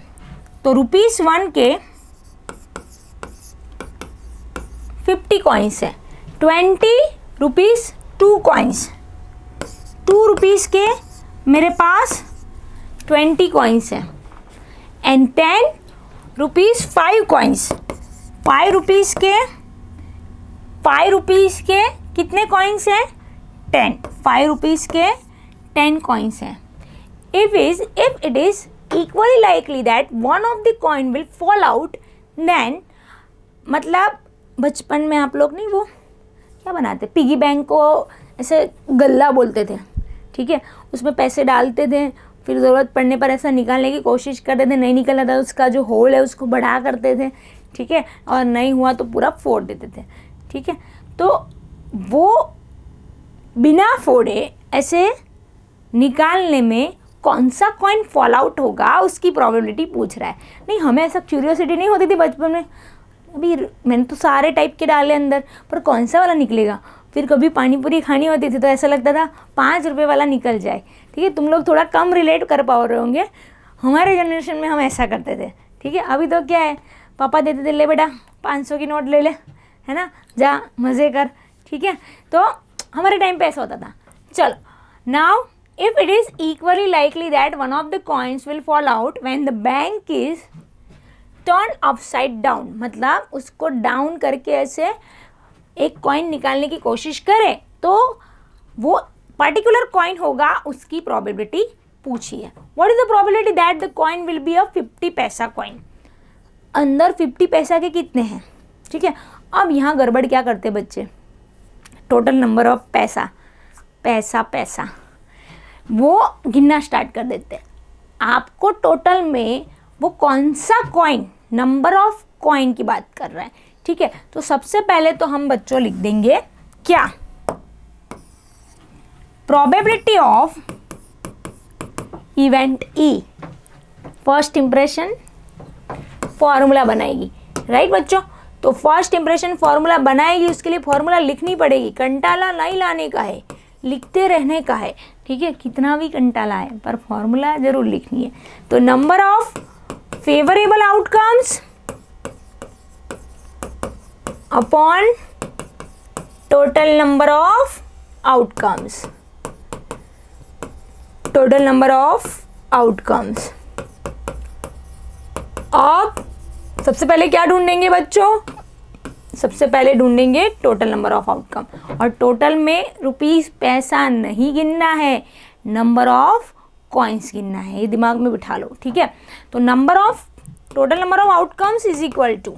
तो ₹1 के 50 कॉइन्स है। 20 रुपीज़ 2 कॉइन्स, 2 रुपीज़ के मेरे पास 20 कॉइन्स हैं एंड 10 रुपीज़ 5 कॉइन्स। 5 रुपीज़ के कितने कॉइन्स हैं? 10। 5 रुपीज़ के 10 कॉइन्स हैं। If it is equally likely that one of the coin will fall out, then मतलब बचपन में आप लोग नहीं वो क्या बनाते, पिगी बैंक को ऐसे गल्ला बोलते थे, ठीक है, उसमें पैसे डालते थे, फिर ज़रूरत पड़ने पर ऐसा निकालने की कोशिश करते थे, नहीं निकल रहा था उसका जो होल है उसको बढ़ा करते थे, ठीक है, और नहीं हुआ तो पूरा फोड़ देते थे, ठीक है। तो वो बिना फोड़े ऐसे निकालने में कौन सा कॉइन फॉल आउट होगा उसकी प्रोबेबिलिटी पूछ रहा है। नहीं, हमें ऐसा क्यूरियोसिटी नहीं होती थी बचपन में, अभी मैंने तो सारे टाइप के डाले अंदर, पर कौन सा वाला निकलेगा। फिर कभी पानी पूरी खानी होती थी तो ऐसा लगता था 5 रुपये वाला निकल जाए, ठीक है। तुम लोग थोड़ा कम रिलेट कर पाओ रहे होंगे, हमारे जनरेशन में हम ऐसा करते थे, ठीक है। अभी तो क्या है, पापा देते थे, ले बेटा 500 की नोट ले ले, है ना, जा मज़े कर, ठीक है। तो हमारे टाइम पे ऐसा होता था। चलो, now if it is equally likely that one of the coins will fall out when the bank is turn upside down, मतलब उसको डाउन करके ऐसे एक कॉइन निकालने की कोशिश करें तो वो पर्टिकुलर कॉइन होगा, उसकी प्रोबेबिलिटी पूछी है। What is the probability that the coin will be a 50 पैसा कॉइन। अंदर 50 पैसा के कितने हैं, ठीक है। अब यहाँ गड़बड़ क्या करते बच्चे, टोटल नंबर ऑफ पैसा वो गिनना स्टार्ट कर देते हैं। आपको टोटल में वो कौन सा कॉइन, नंबर ऑफ कॉइन की बात कर रहा है, ठीक है। तो सबसे पहले तो हम बच्चों लिख देंगे क्या, probability of event E. First impression formula बनाएगी, राइट बच्चों। तो फर्स्ट इंप्रेशन फॉर्मूला बनाएगी, उसके लिए फॉर्मूला लिखनी पड़ेगी, कंटाला नहीं लाने का है, लिखते रहने का है, ठीक है। कितना भी कंटाला है पर फॉर्मूला जरूर लिखनी है। तो number of favourable outcomes upon total number of outcomes, total number of outcomes. अब सबसे पहले क्या ढूंढेंगे बच्चों, सबसे पहले ढूंढेंगे टोटल नंबर ऑफ आउटकम, और टोटल में रुपीस पैसा नहीं गिनना है, नंबर ऑफ कॉइन्स गिनना है, ये दिमाग में बिठा लो, ठीक है। तो number of total number of outcomes is equal to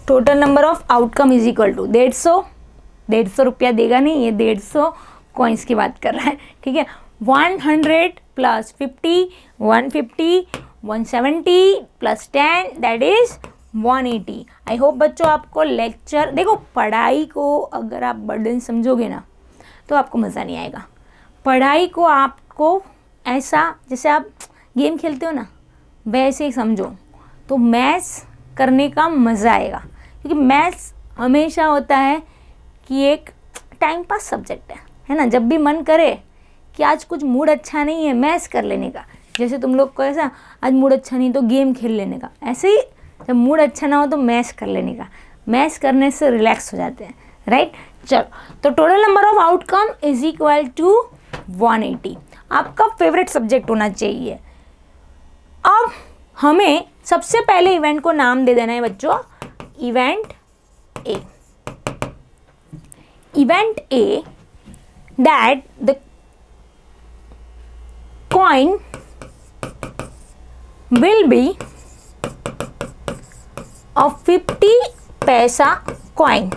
total number of outcome is equal to 150 रुपया देगा नहीं, ये 150 कॉइन्स की बात कर रहा है, ठीक है। 100 plus 50 150 170 plus 10 that is 180। I hope बच्चों आपको लेक्चर, देखो पढ़ाई को अगर आप बर्डन समझोगे ना तो आपको मज़ा नहीं आएगा। पढ़ाई को आपको ऐसा जैसे आप गेम खेलते हो ना वैसे ही समझो तो मैथ्स करने का मज़ा आएगा, क्योंकि मैथ्स हमेशा होता है कि एक टाइम पास सब्जेक्ट है ना। जब भी मन करे कि आज कुछ मूड अच्छा नहीं है मैथ्स कर लेने का, जैसे तुम लोग को ऐसा आज मूड अच्छा नहीं तो गेम खेल लेने का, ऐसे ही जब मूड अच्छा ना हो तो मैथ्स कर लेने का। मैथ्स करने से रिलैक्स हो जाते हैं, राइट। चलो, तो total number of outcome is equal to 180। आपका फेवरेट सब्जेक्ट होना चाहिए। अब हमें सबसे पहले इवेंट को नाम दे देना है बच्चों, event A. Event A that the coin will be a 50 पैसा coin।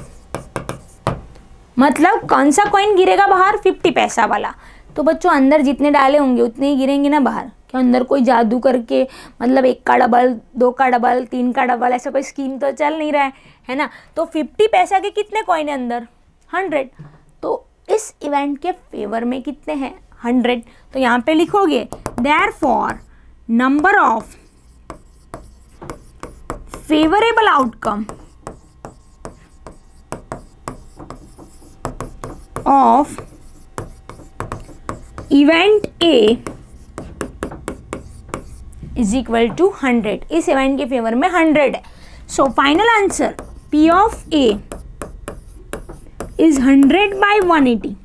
मतलब कौन सा कॉइन गिरेगा बाहर, 50 पैसा वाला। तो बच्चों अंदर जितने डाले होंगे उतने ही गिरेंगे ना बाहर। क्या अंदर कोई जादू करके मतलब 1 का डबल 2 का डबल 3 का डबल ऐसा कोई स्कीम तो चल नहीं रहा है ना। तो 50 पैसा के कितने कॉइन है अंदर, 100। तो इस इवेंट के फेवर में कितने हैं, 100। तो यहाँ पे लिखोगे therefore number of favourable outcome of event A is equal to 100। इस इवेंट के फेवर में 100 है। So final answer P of A is 100 by 180,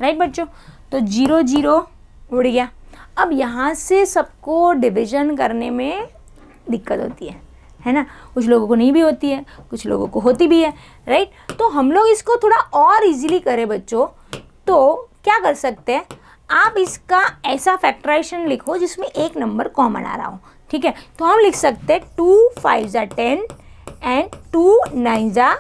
right बच्चों। तो 0 0 उड़ गया। अब यहाँ से सबको डिवीजन करने में दिक्कत होती है ना, कुछ लोगों को नहीं भी होती है, कुछ लोगों को होती भी है, राइट। तो हम लोग इसको थोड़ा और इजीली करें बच्चों, तो क्या कर सकते हैं, आप इसका ऐसा फैक्टराइजेशन लिखो जिसमें एक नंबर कॉमन आ रहा हो, ठीक है। तो हम लिख सकते हैं 2 5 ज़ा 10 एंड 2 9 ज़ा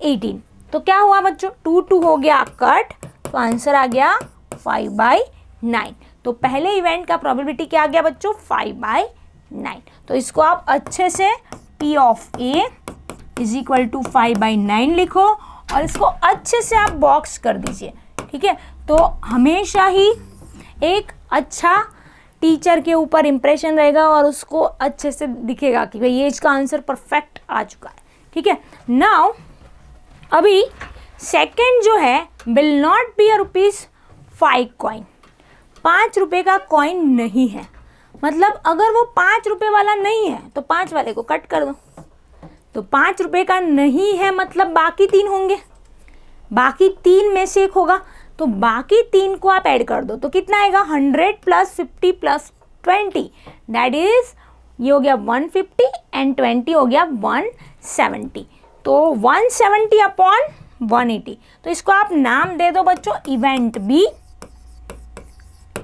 18। तो क्या हुआ बच्चों, 2 2 हो गया कट, तो आंसर आ गया 5 बाई 9। तो पहले इवेंट का प्रोबेबिलिटी क्या आ गया बच्चों, 5 बाई 9। तो इसको आप अच्छे से P of A is equal to 5 by 9 लिखो और इसको अच्छे से आप बॉक्स कर दीजिए, ठीक है। तो हमेशा ही एक अच्छा टीचर के ऊपर इम्प्रेशन रहेगा और उसको अच्छे से दिखेगा कि भाई ये इसका आंसर परफेक्ट आ चुका है, ठीक है। नाउ अभी सेकंड जो है, will not be a ₹5 coin, 5 रुपये का कॉइन नहीं है। मतलब अगर वो 5 रुपये वाला नहीं है तो 5 वाले को कट कर दो। तो 5 रुपये का नहीं है मतलब बाकी 3 होंगे, बाकी 3 में से एक होगा, तो बाकी 3 को आप ऐड कर दो। तो कितना आएगा, 100 + 50 + 20, दैट इज ये हो गया 150 एंड 20 हो गया 170। तो 170 अपॉन 180। तो इसको आप नाम दे दो बच्चों इवेंट बी।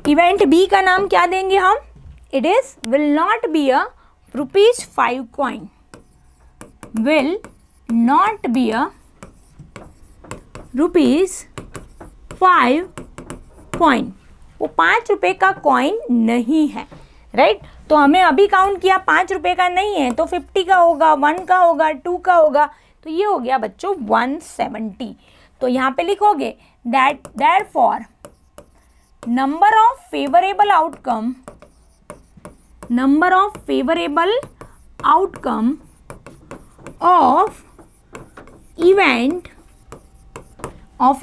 इवेंट बी का नाम क्या देंगे हम, it is will not be a ₹5 coin, will not be a ₹5 coin, वो 5 रुपये का कॉइन नहीं है, राइट। तो हमें अभी काउंट किया 5 रुपये का नहीं है, तो 50 का होगा, 1 का होगा, 2 का होगा, तो ये हो गया बच्चों 170। तो यहाँ पे लिखोगे that therefore number of favourable outcome, number of favourable outcome of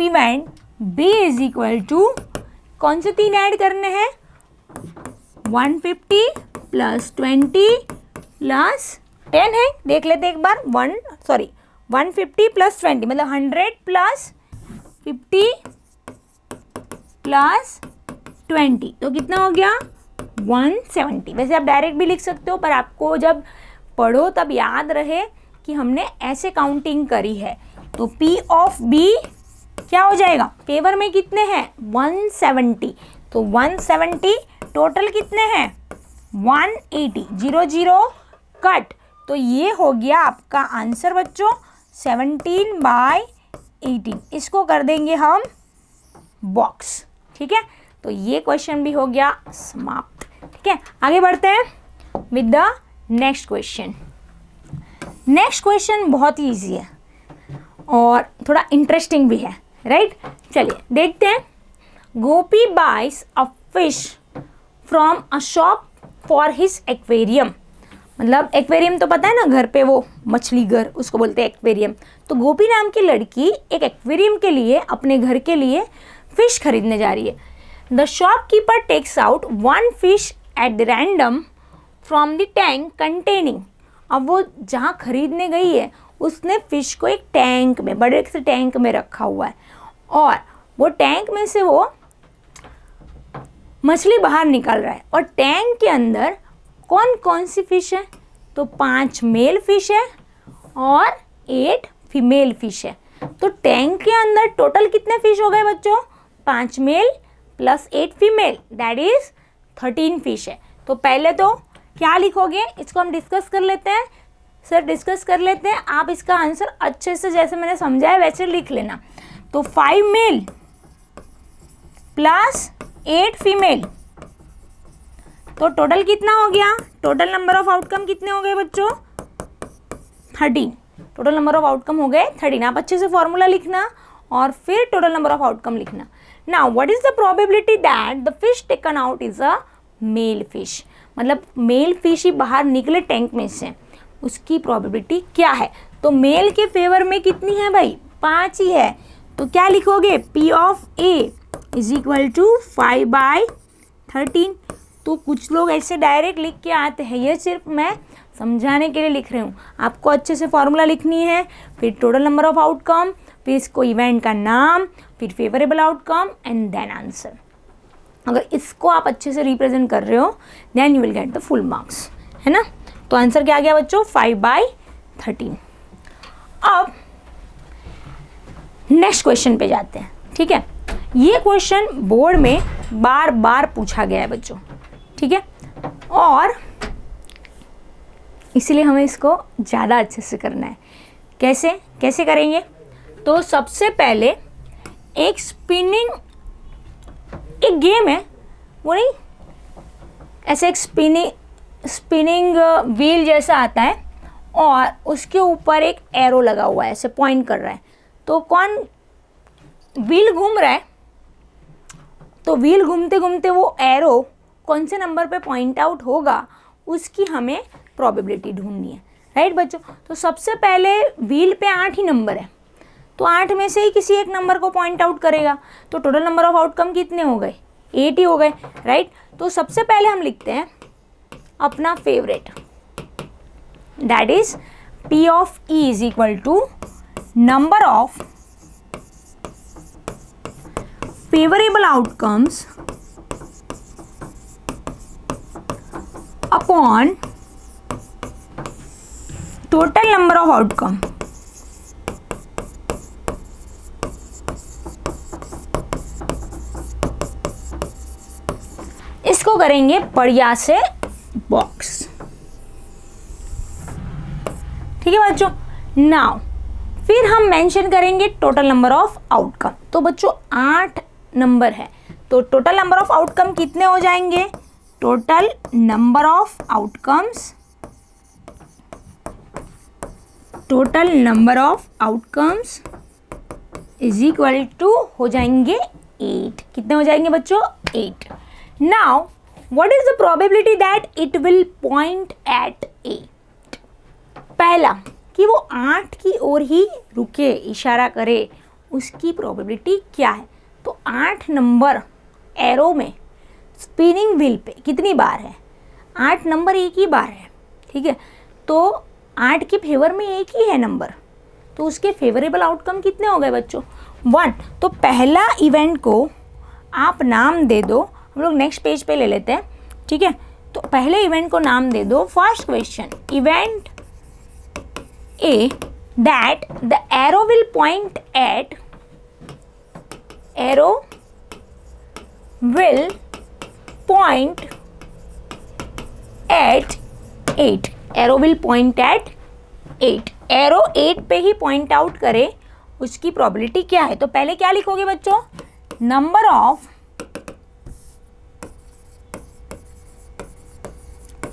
event B is equal to, कौन से 3 ऐड करने हैं, 150 + 20 + 10 है, देख लेते एक बार, 150 + 20 मतलब 100 + 50 + 20, तो कितना हो गया 170। वैसे आप डायरेक्ट भी लिख सकते हो, पर आपको जब पढ़ो तब याद रहे कि हमने ऐसे काउंटिंग करी है। तो P ऑफ B क्या हो जाएगा, फेवर में कितने हैं 170, तो 170 टोटल कितने हैं 180, 0 0 कट, तो ये हो गया आपका आंसर बच्चों 17 बाई 18। इसको कर देंगे हम बॉक्स, ठीक है। तो ये क्वेश्चन भी हो गया समाप्त, ठीक है। आगे बढ़ते हैं with the next question. Next question बहुत ही ईजी है और थोड़ा इंटरेस्टिंग भी है, राइट। चलिए देखते हैं। Gopi buys a fish from a shop for his aquarium, मतलब एक्वेरियम तो पता है ना, घर पे वो मछली घर, उसको बोलते हैं एक्वेरियम। तो गोपी नाम की लड़की एक एक्वेरियम के लिए, अपने घर के लिए फिश खरीदने जा रही है। The shopkeeper takes out 1 fish at random from the tank containing, अब वो जहाँ खरीदने गई है उसने फिश को एक टैंक में, बड़े से टैंक में रखा हुआ है, और वो टैंक में से वो मछली बाहर निकल रहा है, और टैंक के अंदर कौन कौन सी फिश है, तो 5 मेल फिश है और 8 फीमेल फिश है। तो टैंक के अंदर टोटल कितने फिश हो गए बच्चों, 5 male + 8 female, that is 13 fish है। तो पहले तो क्या लिखोगे, इसको हम डिस्कस कर लेते हैं, सर डिस्कस कर लेते हैं। आप इसका आंसर अच्छे से जैसे मैंने समझाया वैसे लिख लेना। तो 5 मेल + 8 फीमेल, तो टोटल कितना हो गया, टोटल नंबर ऑफ आउटकम कितने हो गए बच्चों 13, टोटल नंबर ऑफ आउटकम हो गए 13। आप अच्छे से फॉर्मूला लिखना और फिर टोटल नंबर ऑफ आउटकम लिखना। Now what is the probability that the fish taken out is a male fish, मतलब मेल फिश ही बाहर निकले टैंक में से, उसकी प्रोबेबिलिटी क्या है। तो मेल के फेवर में कितनी है भाई, 5 ही है। तो क्या लिखोगे, P of A is equal to 5 by 13। तो कुछ लोग ऐसे डायरेक्ट लिख के आते हैं, ये सिर्फ मैं समझाने के लिए लिख रही हूँ। आपको अच्छे से फॉर्मूला लिखनी है, फिर टोटल नंबर ऑफ आउटकम, फिर इसको इवेंट का नाम, फिर favourable outcome and then answer. अगर इसको आप अच्छे से रिप्रेजेंट कर रहे हो then you will get the full marks, है ना। तो आंसर क्या आ गया बच्चों, 5/13। अब नेक्स्ट क्वेश्चन पे जाते हैं, ठीक है। ये क्वेश्चन बोर्ड में बार बार पूछा गया है बच्चों, ठीक है, और इसीलिए हमें इसको ज़्यादा अच्छे से करना है। कैसे कैसे करेंगे, तो सबसे पहले एक गेम है, वो नहीं ऐसे एक स्पिनिंग व्हील जैसा आता है और उसके ऊपर एक एरो लगा हुआ है, ऐसे पॉइंट कर रहा है। तो कौन व्हील घूम रहा है, तो व्हील घूमते घूमते वो एरो कौन से नंबर पे पॉइंट आउट होगा उसकी हमें प्रोबेबिलिटी ढूंढनी है, राइट बच्चों। तो सबसे पहले व्हील पे 8 ही नंबर है, तो 8 में से ही किसी एक नंबर को पॉइंट आउट करेगा, तो टोटल नंबर ऑफ आउटकम कितने हो गए, 8 ही हो गए, राइट। तो सबसे पहले हम लिखते हैं अपना favourite, that is P of E is equal to number of favourable outcomes upon total number of outcome. इसको करेंगे बढ़िया से बॉक्स, ठीक है बच्चों। नाउ फिर हम मेंशन करेंगे टोटल नंबर ऑफ आउटकम। तो बच्चों 8 नंबर है, तो टोटल नंबर ऑफ आउटकम कितने हो जाएंगे, total number of outcomes, total number of outcomes is equal to हो जाएंगे 8। कितने हो जाएंगे बच्चों, 8। Now what is the probability that it will point at 8। पहला कि वो 8 की ओर ही रुके, इशारा करे, उसकी प्रोबेबिलिटी क्या है। तो 8 नंबर एरो में स्पिनिंग व्हील पे कितनी बार है, 8 नंबर एक ही बार है, ठीक है। तो 8 के फेवर में एक ही है नंबर, तो उसके फेवरेबल आउटकम कितने हो गए बच्चों, 1। तो पहला इवेंट को आप नाम दे दो, हम लोग नेक्स्ट पेज पे ले लेते हैं, ठीक है। तो पहले इवेंट को नाम दे दो, first question, event A that the arrow will point at, arrow will point at 8, arrow will point at 8, arrow 8 पे ही पॉइंट आउट करे, उसकी प्रोबेबिलिटी क्या है। तो पहले क्या लिखोगे बच्चों, number of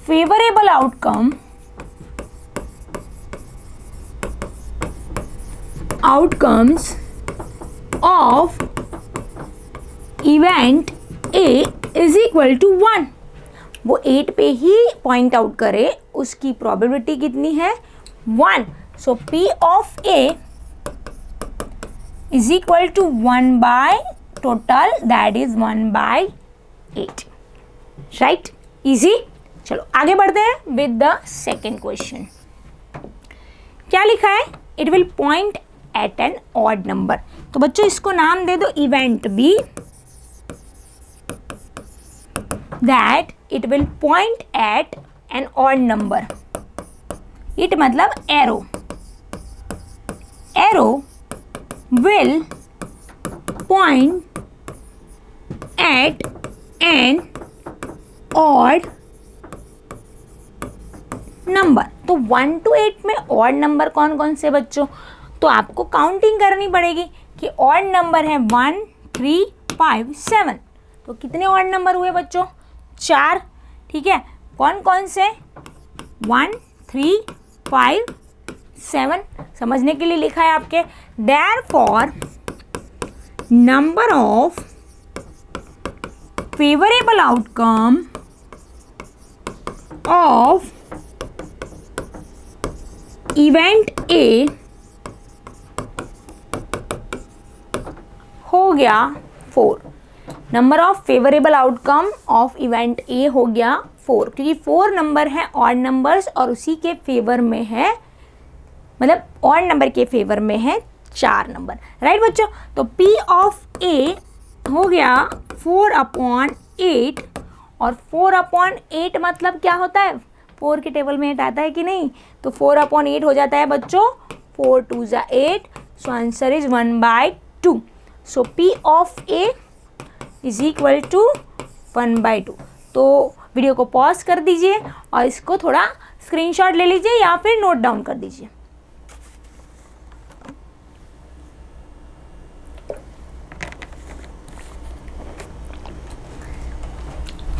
favourable outcome, outcomes of event A is equal to 1। वो 8 पे ही पॉइंट आउट करे, उसकी प्रोबेबिलिटी कितनी है, 1। So P of A is equal to 1 by total, that is 1/8, right, easy. चलो आगे बढ़ते हैं विद द सेकेंड क्वेश्चन। क्या लिखा है, it will point at an odd number. तो बच्चों इसको नाम दे दो event B, that it will point at an odd number. It मतलब arrow, arrow will point at an odd number. तो 1 to 8 में ऑड नंबर कौन कौन से बच्चों, तो आपको काउंटिंग करनी पड़ेगी कि ऑड नंबर है 1, 3, 5, 7। तो कितने ऑड नंबर हुए बच्चों, 4, ठीक है। कौन कौन से, 1, 3, 5, 7, समझने के लिए लिखा है आपके। Therefore number of favourable outcome of event ए हो गया 4। Number of favourable outcome of event ए हो गया 4, क्योंकि 4 नंबर है ऑड नंबर्स और उसी के फेवर में है, मतलब ऑड नंबर के फेवर में है 4 नंबर, राइट बच्चों। तो P ऑफ A हो गया 4/8 और 4/8 मतलब क्या होता है, 4 के टेबल में 8 आता है कि नहीं, तो 4/8 हो जाता है बच्चों 4 2 ज़ा 8, so answer is 1/2। So P of A is equal to 1/2। तो वीडियो को पॉज कर दीजिए और इसको थोड़ा स्क्रीनशॉट ले लीजिए या फिर नोट डाउन कर दीजिए।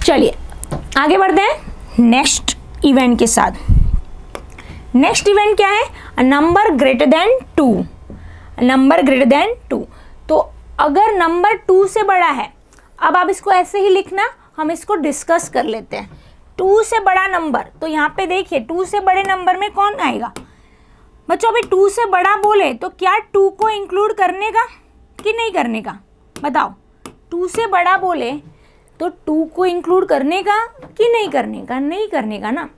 चलिए आगे बढ़ते हैं नेक्स्ट इवेंट के साथ। नेक्स्ट इवेंट क्या है, a number greater than 2, number greater than 2। तो अगर नंबर 2 से बड़ा है, अब आप इसको ऐसे ही लिखना, हम इसको डिस्कस कर लेते हैं। 2 से बड़ा नंबर, तो यहाँ पे देखिए 2 से बड़े नंबर में कौन आएगा बच्चों। अभी 2 से बड़ा बोले तो क्या 2 को इंक्लूड करने का कि नहीं करने का, बताओ। 2 से बड़ा बोले तो 2 को इंक्लूड करने का कि नहीं करने का, नहीं करने का ना।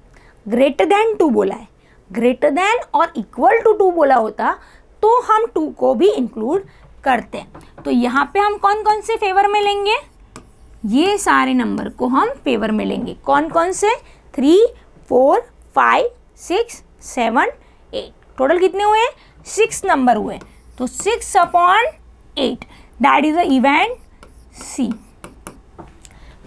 ग्रेटर देन 2 बोला है, ग्रेटर देन और इक्वल टू 2 बोला होता तो हम 2 को भी इंक्लूड करते हैं। तो यहाँ पे हम कौन कौन से फेवर में लेंगे, ये सारे नंबर को हम फेवर में लेंगे। कौन कौन से, 3 4 5 6 7 8, टोटल कितने हुए, 6 नंबर हुए। तो 6/8 that is the event C।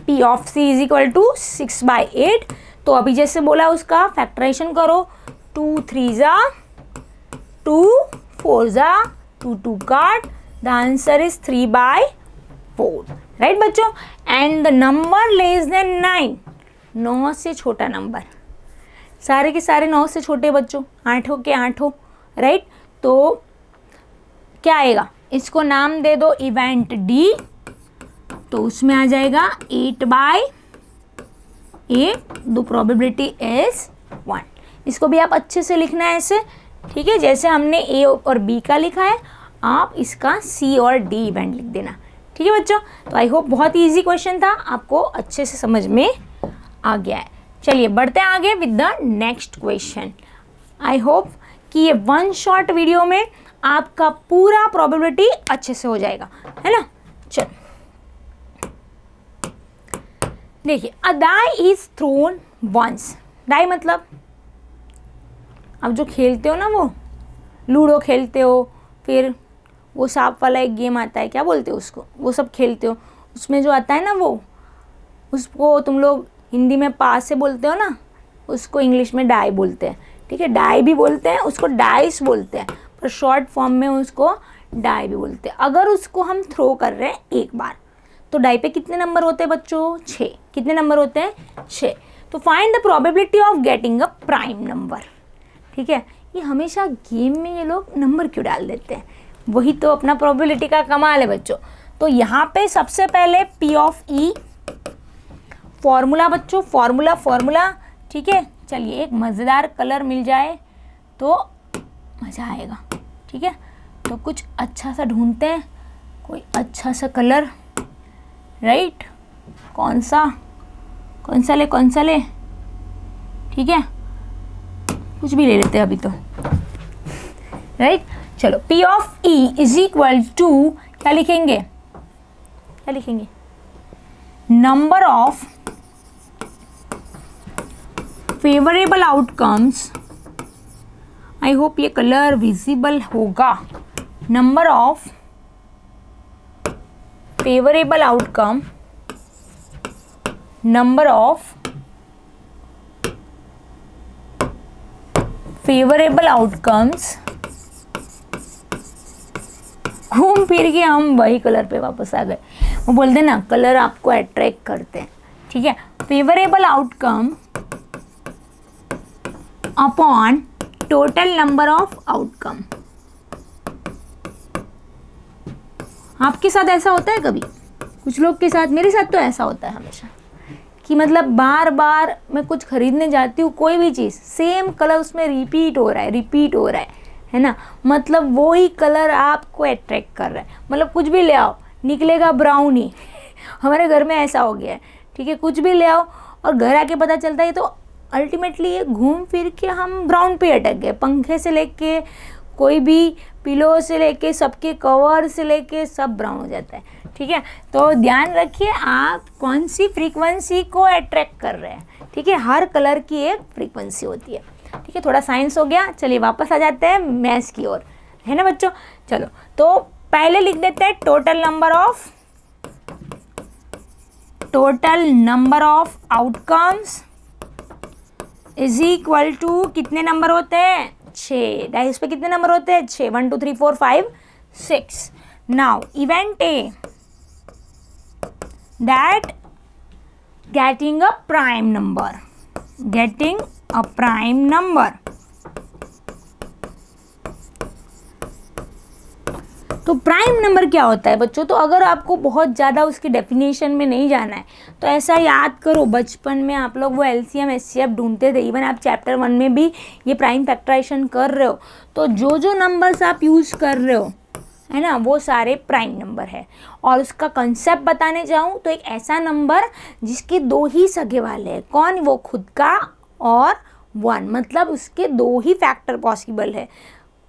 P of C is equal to 6/8। तो अभी जैसे बोला उसका फैक्टराइजेशन करो, 2 3 ज़ा 2, 4 ज़ा 2 2 काट, द आंसर इज 3/4, राइट बच्चों। And the number less than 9, 9 से छोटा नंबर, सारे के सारे 9 से छोटे बच्चों, 8 के 8, राइट। तो क्या आएगा, इसको नाम दे दो इवेंट D, तो उसमें आ जाएगा 8/8, द प्रोबेबिलिटी इज 1। इसको भी आप अच्छे से लिखना है ऐसे, ठीक है, जैसे हमने A और B का लिखा है, आप इसका C और D इवेंट लिख देना, ठीक है बच्चों। तो आई होप बहुत ही ईजी क्वेश्चन था, आपको अच्छे से समझ में आ गया है। चलिए बढ़ते हैं आगे with the next question. I hope कि ये 1 शॉर्ट वीडियो में आपका पूरा प्रोबेबिलिटी अच्छे से हो जाएगा, है ना। चलो देखिए, a die is thrown once, die मतलब अब जो खेलते हो ना, वो लूडो खेलते हो, फिर वो सांप वाला एक गेम आता है, क्या बोलते हो उसको, वो सब खेलते हो, उसमें जो आता है ना वो, उसको तुम लोग हिंदी में पास से बोलते हो ना, उसको इंग्लिश में डाई बोलते हैं, ठीक है। डाई भी बोलते हैं, उसको डाइस बोलते हैं, पर शॉर्ट फॉर्म में उसको डाई भी बोलते हैं। अगर उसको हम थ्रो कर रहे हैं एक बार, तो डाई पे कितने नंबर होते हैं बच्चों, 6। कितने नंबर होते हैं, 6। तो find the probability of getting a prime number, ठीक है। ये हमेशा गेम में ये लोग नंबर क्यों डाल देते हैं, वही तो अपना प्रोबेबिलिटी का कमाल है बच्चों। तो यहाँ पे सबसे पहले P ऑफ E, फॉर्मूला बच्चों, फॉर्मूला, ठीक है। चलिए एक मज़ेदार कलर मिल जाए तो मज़ा आएगा, ठीक है। तो कुछ अच्छा सा ढूंढते हैं, कोई अच्छा सा कलर, राइट। कौन सा ले, ठीक है, कुछ भी ले लेते हैं अभी तो, राइट। चलो P of E is equal to क्या लिखेंगे, number of favourable outcomes, I hope ये कलर विजिबल होगा, number of favourable outcome, number of favourable outcomes, घूम फिर के हम वही कलर पे वापस आ गए। वो बोलते हैं ना, कलर आपको अट्रैक्ट करते हैं, ठीक है। Favourable outcome upon total number of outcome. आपके साथ ऐसा होता है कभी, कुछ लोग के साथ, मेरे साथ तो ऐसा होता है हमेशा कि मतलब बार बार मैं कुछ खरीदने जाती हूँ, कोई भी चीज़ सेम कलर उसमें रिपीट हो रहा है ना, मतलब वो ही कलर आपको अट्रैक्ट कर रहा है। मतलब कुछ भी ले आओ निकलेगा ब्राउन ही हमारे घर में ऐसा हो गया है, ठीक है। कुछ भी ले आओ और घर आके पता चलता है तो अल्टीमेटली ये घूम फिर के हम ब्राउन पे अटक गए, पंखे से लेके कोई भी पिलो से लेके सबके कवर से लेके सब ब्राउन हो जाता है, ठीक है। तो ध्यान रखिए आप कौन सी फ्रीक्वेंसी को अट्रैक्ट कर रहे हैं, ठीक है। हर कलर की एक फ्रीक्वेंसी होती है, ठीक है। थोड़ा साइंस हो गया, चलिए वापस आ जाते हैं मैथ्स की ओर, है ना बच्चों। चलो तो पहले लिख देते हैं total number of outcomes is equal to कितने नंबर होते हैं 6, डाइस पे कितने नंबर होते हैं 6, 1 2 3 4 5 6। Now event A that getting a prime number, तो प्राइम नंबर क्या होता है बच्चों। तो अगर आपको बहुत ज़्यादा उसकी डेफिनेशन में नहीं जाना है तो ऐसा याद करो, बचपन में आप लोग वो एलसीएम एचसीएफ ढूंढते थे, इवन आप चैप्टर 1 में भी ये प्राइम फैक्टराइजेशन कर रहे हो, तो जो नंबर्स आप यूज़ कर रहे हो है ना वो सारे प्राइम नंबर है। और उसका कंसेप्ट बताने जाऊँ तो एक ऐसा नंबर जिसके 2 ही सगे वाले हैं, कौन, वो खुद का और 1, मतलब उसके 2 ही फैक्टर पॉसिबल है,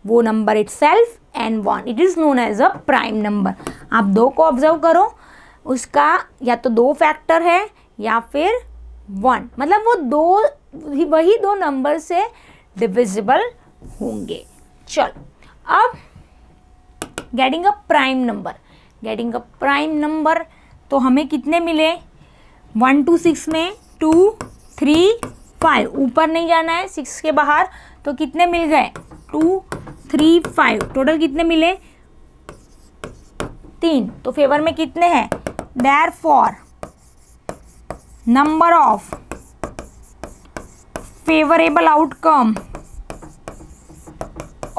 वो number itself and 1, it is known as a prime number. आप 2 को ऑब्जर्व करो, उसका या तो 2 फैक्टर है या फिर 1, मतलब वो वही 2 नंबर से डिविजिबल होंगे। चलो अब गेटिंग अ प्राइम नंबर तो हमें कितने मिले 1 to 6 में 2 3 5, ऊपर नहीं जाना है 6 के बाहर, तो कितने मिल गए 2 3 5, टोटल कितने मिले 3। तो फेवर में कितने हैं, therefore number of favourable outcome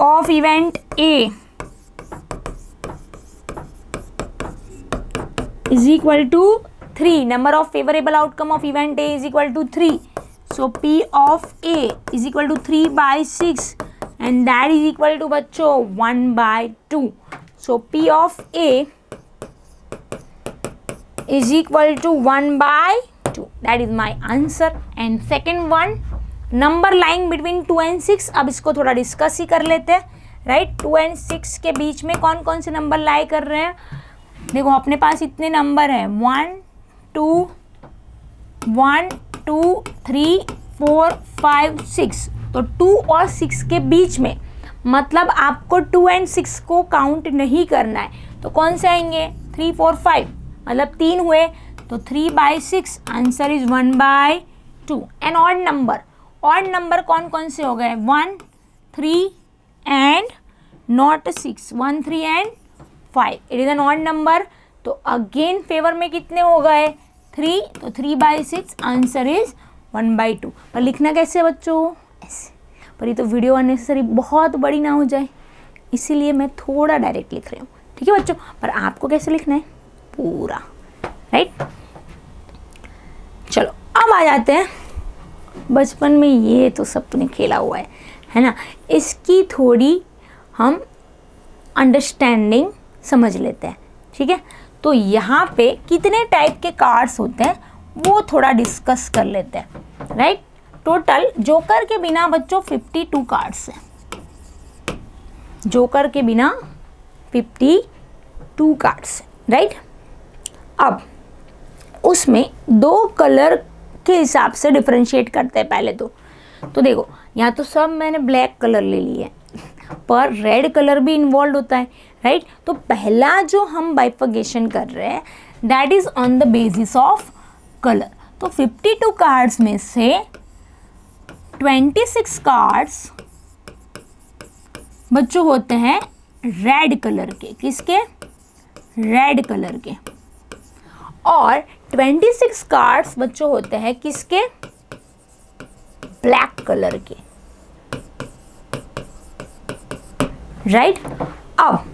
of event A is equal to 3, number of favorable outcome of event A is equal to 3, so P of A is equal to 3 by 6 and that is equal to बच्चों 1 by 2, so P of A is equal to 1 by 2, that is my answer। and second one number lying between 2 and 6, अब इसको थोड़ा discuss ही कर लेते हैं, right. 2 and 6 के बीच में कौन कौन से नंबर लाई कर रहे हैं, देखो अपने पास इतने नंबर हैं 1 2 3 4 5 6, तो 2 और 6 के बीच में, मतलब आपको 2 and 6 को काउंट नहीं करना है, तो कौन से आएंगे 3 4 5, मतलब 3 हुए, तो 3 by 6, answer is 1 by 2। And odd number कौन कौन से हो गए 1 3 and not 6, 1 3 and 5, it is an odd number. तो अगेन फेवर में कितने हो गए 3, तो 3 by 6, आंसर इज 1 by 2। पर लिखना कैसे बच्चों, ऐसे, पर ये तो वीडियो अननेसेसरी बहुत बड़ी ना हो जाए, इसीलिए मैं थोड़ा डायरेक्ट लिख रही हूँ, ठीक है बच्चों। पर आपको कैसे लिखना है पूरा, राइट। चलो अब आ जाते हैं, बचपन में ये तो सब तूने खेला हुआ है ना, इसकी थोड़ी हम अंडरस्टैंडिंग समझ लेते हैं, ठीक है। तो यहाँ पे कितने टाइप के कार्ड्स होते हैं वो थोड़ा डिस्कस कर लेते हैं, राइट। टोटल जोकर के बिना बच्चों 52 कार्ड्स हैं, जोकर के बिना 52 कार्ड्स हैं, राइट। अब उसमें 2 कलर के हिसाब से डिफरेंशिएट करते हैं पहले तो देखो यहाँ तो सब मैंने ब्लैक कलर ले लिए, पर रेड कलर भी इन्वॉल्व होता है, राइट। तो पहला जो हम बाइफर्केशन कर रहे हैं that is on the basis of colour. तो 52 कार्ड्स में से 26 कार्ड्स बच्चों होते हैं रेड कलर के, किसके, रेड कलर के, और 26 कार्ड्स बच्चों होते हैं किसके, ब्लैक कलर के, राइट। अब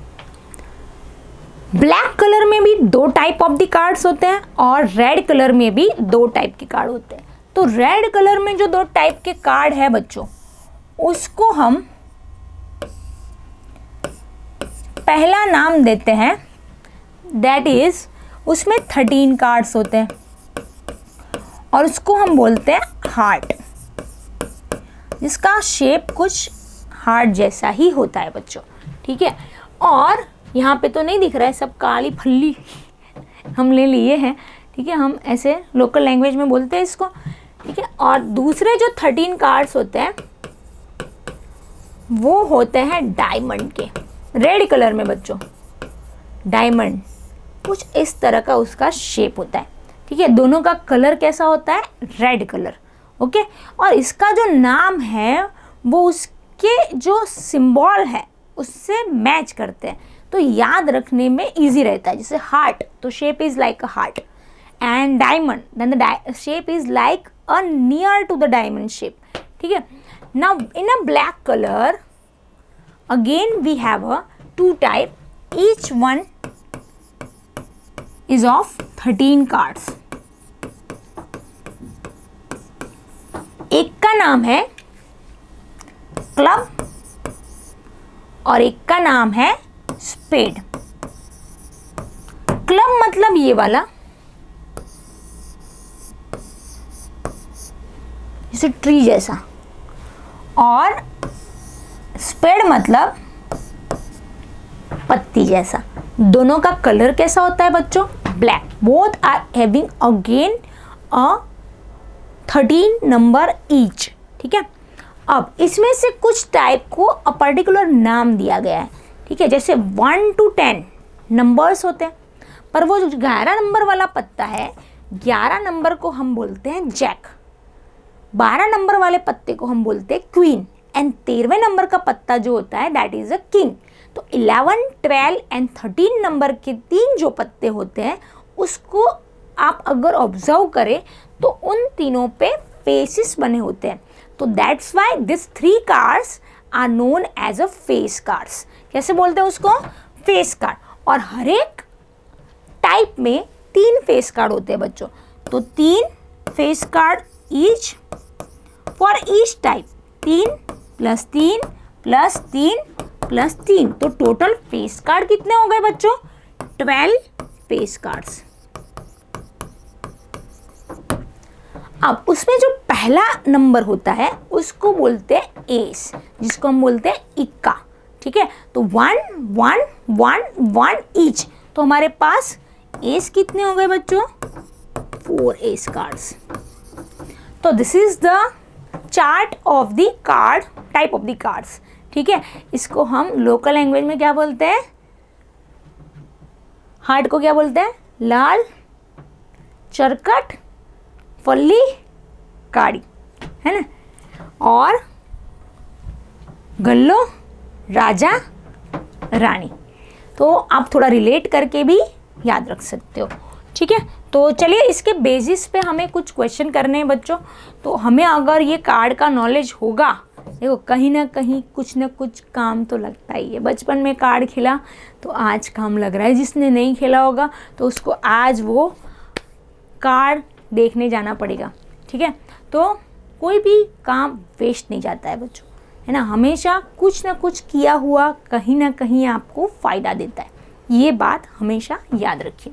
ब्लैक कलर में भी 2 टाइप ऑफ द कार्ड्स होते हैं और रेड कलर में भी 2 टाइप के कार्ड होते हैं। तो रेड कलर में जो 2 टाइप के कार्ड है बच्चों, उसको हम पहला नाम देते हैं, दैट इज उसमें 13 कार्ड्स होते हैं और उसको हम बोलते हैं हार्ट, जिसका शेप कुछ हार्ट जैसा ही होता है बच्चों, ठीक है। और यहाँ पे तो नहीं दिख रहा है, सब काली फल्ली हम ले लिए हैं, ठीक है, हम ऐसे लोकल लैंग्वेज में बोलते हैं इसको, ठीक है। और दूसरे जो 13 कार्ड्स होते हैं वो होते हैं डायमंड के, रेड कलर में बच्चों, डायमंड कुछ इस तरह का उसका शेप होता है, ठीक है। दोनों का कलर कैसा होता है, रेड कलर, ओके। और इसका जो नाम है वो उसके जो सिंबल है उससे मैच करते हैं, तो याद रखने में इजी रहता है। जैसे हार्ट, तो shape is like a heart, and diamond, then the shape is like a near to the diamond shape, ठीक है। Now in a black colour again we have a two type, each one is of 13 cards. एक का नाम है club और एक का नाम है स्पेड। क्लब मतलब ये वाला, जैसे ट्री जैसा, और स्पेड मतलब पत्ती जैसा। दोनों का कलर कैसा होता है बच्चों, black. Both are having again a 13 number each, ठीक है। अब इसमें से कुछ टाइप को अ पर्टिकुलर नाम दिया गया है, ठीक है। जैसे 1 to 10 नंबर्स होते हैं, पर वो जो 11 नंबर वाला पत्ता है, 11 नंबर को हम बोलते हैं जैक, 12 नंबर वाले पत्ते को हम बोलते हैं क्वीन, एंड 13वें नंबर का पत्ता जो होता है दैट इज अ किंग। तो 11, 12 एंड 13 नंबर के 3 जो पत्ते होते हैं उसको आप अगर ऑब्जर्व करें तो उन तीनों पे फेसेस बने होते हैं, तो that's why this 3 cards are known as a face cards. कैसे बोलते हैं उसको, फेस कार्ड। और हर एक टाइप में 3 फेस कार्ड होते हैं बच्चों, तो 3 face card each for each type, 3 + 3 + 3 + 3, तो टोटल फेस कार्ड कितने हो गए बच्चों, 12 फेस कार्ड्स। अब उसमें जो पहला नंबर होता है उसको बोलते हैं एस, जिसको हम बोलते हैं इक्का, ठीक है। तो 1 1 1 1 ईच, तो हमारे पास एस कितने हो गए बच्चों, 4 एस कार्ड्स। तो this is the chart of the card, type of the cards, ठीक है। इसको हम लोकल लैंग्वेज में क्या बोलते हैं, हार्ट को क्या बोलते हैं, लाल, चरकट, फल्ली, काड़ी, है ना। और गल्लो, राजा, रानी। तो आप थोड़ा रिलेट करके भी याद रख सकते हो, ठीक है। तो चलिए इसके बेसिस पे हमें कुछ क्वेश्चन करने हैं बच्चों। तो हमें अगर ये कार्ड का नॉलेज होगा, देखो कहीं ना कहीं कुछ ना कुछ काम तो लगता ही है। बचपन में कार्ड खेला तो आज काम लग रहा है, जिसने नहीं खेला होगा तो उसको आज वो कार्ड देखने जाना पड़ेगा, ठीक है। तो कोई भी काम वेस्ट नहीं जाता है बच्चों, है ना। हमेशा कुछ ना कुछ किया हुआ कहीं ना कहीं आपको फ़ायदा देता है, ये बात हमेशा याद रखिए,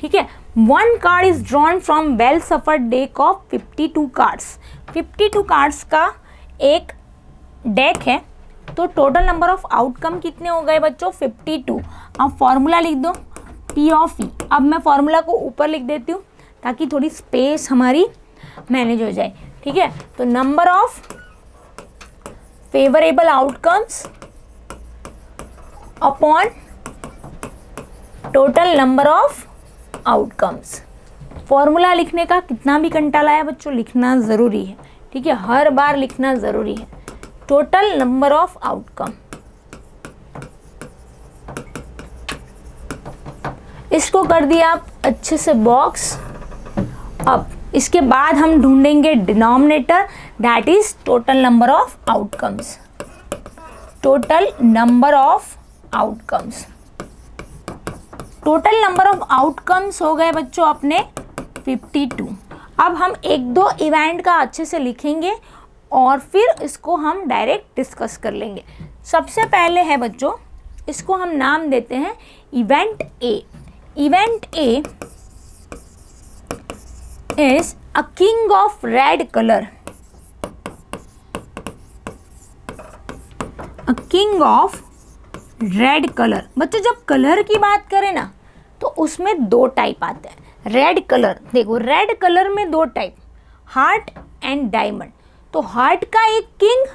ठीक है। 1 card is drawn from well suffered deck of 52 cards. 52 cards का एक डेक है, तो टोटल नंबर ऑफ आउटकम कितने हो गए बच्चों, 52। अब फॉर्मूला लिख दो, P ऑफ E। अब मैं फॉर्मूला को ऊपर लिख देती हूँ ताकि थोड़ी स्पेस हमारी मैनेज हो जाए, ठीक है। तो number of favourable outcomes upon total number of outcomes. Formula लिखने का कितना भी कंटाला है बच्चों, लिखना ज़रूरी है, ठीक है, हर बार लिखना ज़रूरी है। टोटल नंबर ऑफ आउटकम, इसको कर दिया आप अच्छे से बॉक्स। अब इसके बाद हम ढूंढेंगे denominator, that is total number of outcomes. Total number of outcomes, total number of outcomes हो गए बच्चों अपने 52। अब हम 1-2 इवेंट का अच्छे से लिखेंगे और फिर इसको हम डायरेक्ट डिस्कस कर लेंगे। सबसे पहले है बच्चों, इसको हम नाम देते हैं event A. Event A is a king of red colour king of red colour. बच्चों जब कलर की बात करें ना तो उसमें दो टाइप आते हैं। रेड कलर, देखो रेड कलर में दो टाइप, हार्ट एंड डायमंड। तो हार्ट का एक किंग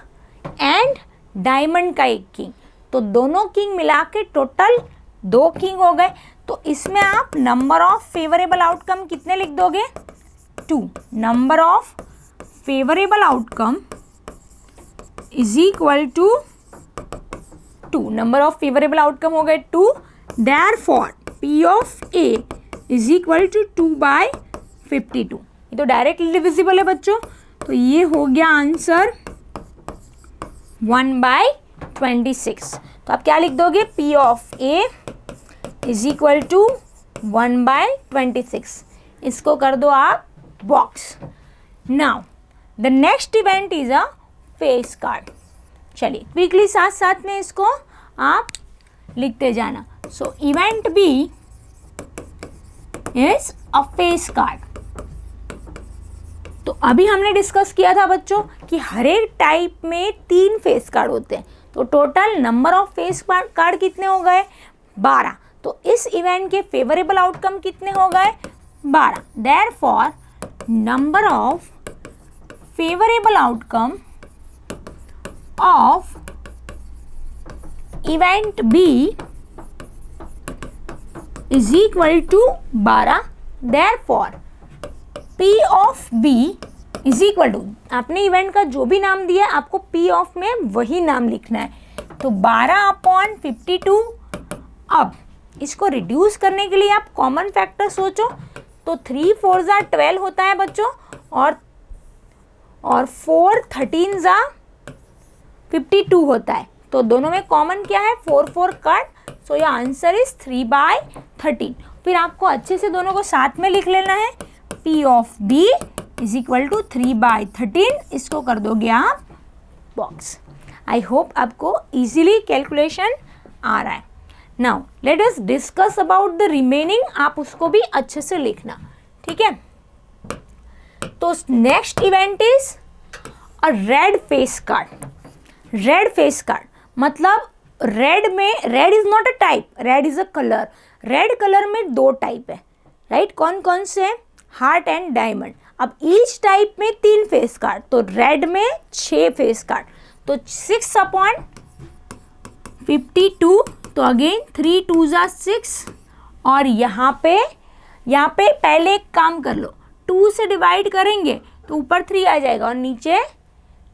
एंड डायमंड का एक किंग, तो दोनों किंग मिला के टोटल 2 किंग हो गए। तो इसमें आप नंबर ऑफ फेवरेबल आउटकम कितने लिख दोगे? 2। Number of favourable outcome is equal to 2। Number of favourable outcome हो गए 2। Therefore P of A is equal to 2/52। ये तो डायरेक्टली डिविजिबल है बच्चों, तो ये हो गया आंसर 1/26। तो आप क्या लिख दोगे? P of A is equal to 1/26। इसको कर दो आप box. Now the next event is a face card. चलिए क्विकली साथ साथ में इसको आप लिखते जाना। So event B is a face card. तो अभी हमने डिस्कस किया था बच्चों कि हर एक टाइप में 3 फेस कार्ड होते हैं, तो total number of face card कितने हो गए? 12। तो इस इवेंट के फेवरेबल आउटकम कितने हो गए? 12। Therefore number of favourable outcome of event B is equal to 12। Therefore P of B is equal to, आपने इवेंट का जो भी नाम दिया है आपको P ऑफ में वही नाम लिखना है। तो 12/52। अब इसको रिड्यूस करने के लिए आप कॉमन फैक्टर सोचो, तो 3 4 ज़ा 12 होता है बच्चों, और 4 13 ज़ा 52 होता है। तो दोनों में कॉमन क्या है? 4 4 कट। सो ये आंसर इज 3/13। फिर आपको अच्छे से दोनों को साथ में लिख लेना है। P of B is equal to 3/13। इसको कर दोगे आप बॉक्स। आई होप आपको इजीली कैलकुलेशन आ रहा है। Now let us discuss about the remaining. आप उसको भी अच्छे से लिखना, ठीक है? तो next event is a red face card. Red face card मतलब रेड में, red is not a type, red is a colour. Red colour में 2 टाइप है, राइट? कौन कौन से? Heart and diamond. अब ईच टाइप में 3 फेस कार्ड, तो रेड में 6 फेस कार्ड, तो 6/52। तो अगेन 3 2 ज़ा 6, और यहाँ पे पहले एक काम कर लो, 2 से डिवाइड करेंगे तो ऊपर 3 आ जाएगा और नीचे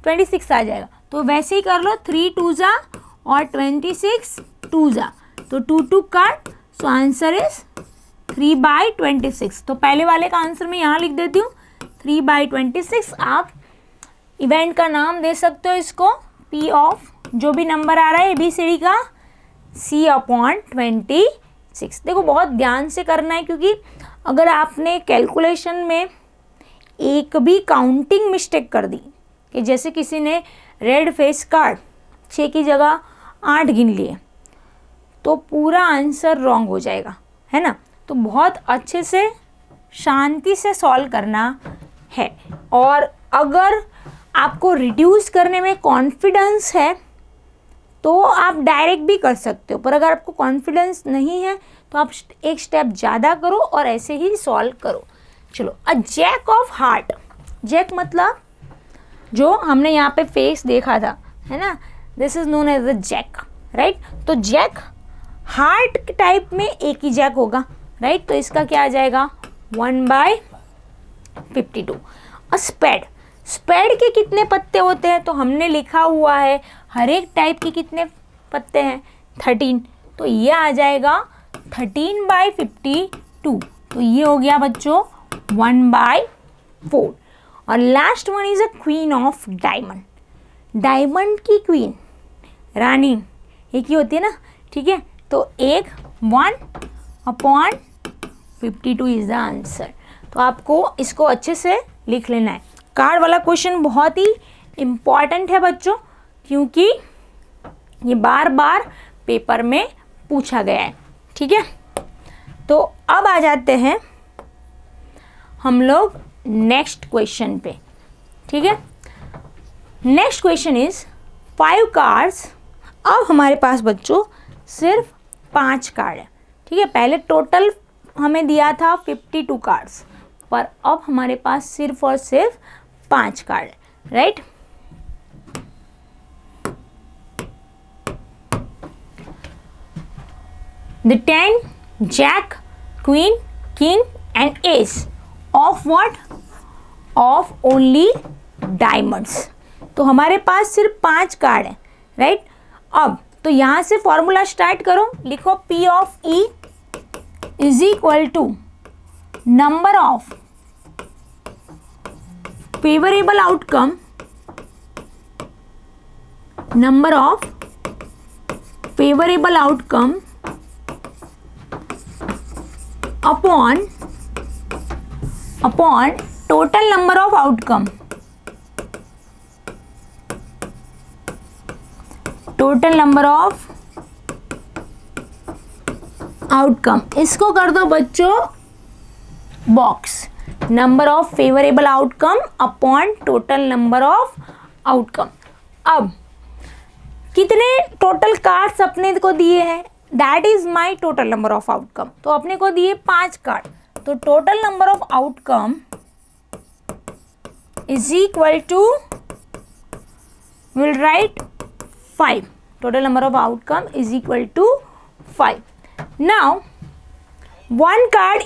26 आ जाएगा। तो वैसे ही कर लो, 3 2 ज़ा और 26 2 ज़ा, तो 2 2 कट। So answer is 3/26। तो पहले वाले का आंसर मैं यहाँ लिख देती हूँ 3/26। आप इवेंट का नाम दे सकते हो इसको P ऑफ जो भी नंबर आ रहा है ABCD का C/26। देखो बहुत ध्यान से करना है, क्योंकि अगर आपने कैलकुलेशन में एक भी काउंटिंग मिस्टेक कर दी, कि जैसे किसी ने रेड फेस कार्ड 6 की जगह 8 गिन लिए, तो पूरा आंसर रॉन्ग हो जाएगा, है ना? तो बहुत अच्छे से शांति से सॉल्व करना है। और अगर आपको रिड्यूस करने में कॉन्फिडेंस है तो आप डायरेक्ट भी कर सकते हो, पर अगर आपको कॉन्फिडेंस नहीं है तो आप एक स्टेप ज़्यादा करो और ऐसे ही सॉल्व करो। चलो, a jack of heart. Jack मतलब जो हमने यहाँ पे फेस देखा था, है ना? This is known as a jack, right? तो जैक हार्ट टाइप में एक ही जैक होगा, राइट? तो इसका क्या आ जाएगा? 1/52। अ स्पेड। स्पेड के कितने पत्ते होते हैं? तो हमने लिखा हुआ है हर एक टाइप के कितने पत्ते हैं? 13। तो ये आ जाएगा 13/52। तो ये हो गया बच्चों 1/4। और last one is a queen of diamond. Diamond की क्वीन, रानी एक ही होती है ना, ठीक है? तो 1/52 इज द आंसर। तो आपको इसको अच्छे से लिख लेना है। कार्ड वाला क्वेश्चन बहुत ही इम्पॉर्टेंट है बच्चों, क्योंकि ये बार बार पेपर में पूछा गया है, ठीक है? तो अब आ जाते हैं हम लोग नेक्स्ट क्वेश्चन पे, ठीक है? नेक्स्ट क्वेश्चन इज 5 कार्ड्स अब हमारे पास बच्चों सिर्फ 5 कार्ड है, ठीक है। पहले टोटल हमें दिया था 52 कार्ड्स, पर अब हमारे पास सिर्फ और सिर्फ 5 कार्ड है, right. The 10, Jack, Queen, King and Ace of what? Of only diamonds. तो हमारे पास सिर्फ 5 कार्ड है, राइट। अब तो यहाँ से फॉर्मूला स्टार्ट करो, लिखो P of E is equal to number of favourable outcome, number of favourable outcome upon total number of outcome, total number of outcome। इसको कर दो बच्चों box, number of favourable outcome upon total number of outcome. अब कितने total cards अपने को दिए हैं, that is my total number of outcome. तो अपने को दिए 5 कार्ड, तो total number of outcome is equal to, will write 5। Total number of outcome is equal to 5। Now one card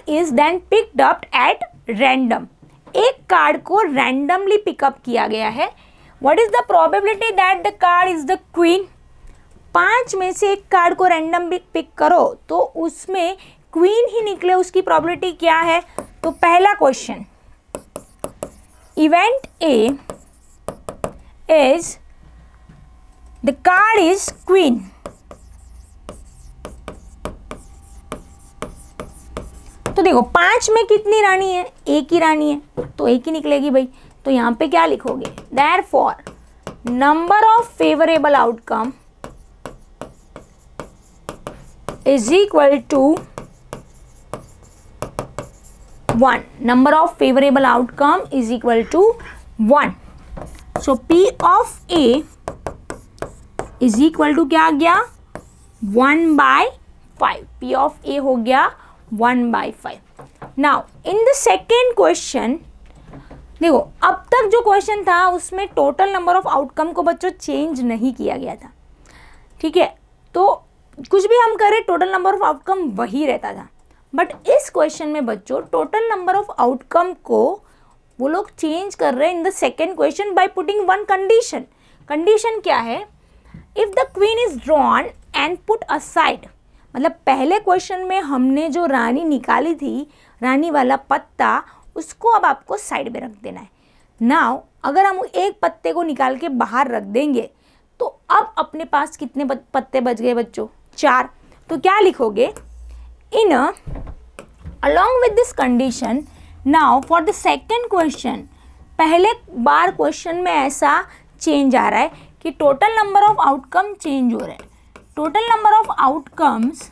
is then picked up at random। एक card को randomly pick up किया गया है। What is the probability that the card is the queen? 5 में से एक card को random pick करो तो उसमें क्वीन ही निकले, उसकी प्रोबेबिलिटी क्या है? तो पहला question, event A is the card is queen. तो देखो 5 में कितनी रानी है? एक ही रानी है, तो एक ही निकलेगी भाई। तो यहाँ पे क्या लिखोगे? Therefore, number of favourable outcome is equal to 1। Number of favourable outcome is equal to 1। So P of A is equal to क्या आ गया? 1/5। P ऑफ A हो गया 1/5। Now in the second question देखो, अब तक जो क्वेश्चन था उसमें टोटल नंबर ऑफ आउटकम को बच्चों चेंज नहीं किया गया था, ठीक है। तो कुछ भी हम करें टोटल नंबर ऑफ आउटकम वही रहता था। बट इस क्वेश्चन में बच्चों टोटल नंबर ऑफ आउटकम को वो लोग चेंज कर रहे हैं in the second question by putting one condition. Condition क्या है? If the queen is drawn and put aside, मतलब पहले क्वेश्चन में हमने जो रानी निकाली थी, रानी वाला पत्ता, उसको अब आपको साइड में रख देना है। नाउ अगर हम एक पत्ते को निकाल के बाहर रख देंगे तो अब अपने पास कितने पत्ते बच गए बच्चों? 4। तो क्या लिखोगे? In along with this condition, now for the second question, पहले बार क्वेश्चन में ऐसा चेंज आ रहा है कि total number of outcome change हो रहे हैं। Total number of outcomes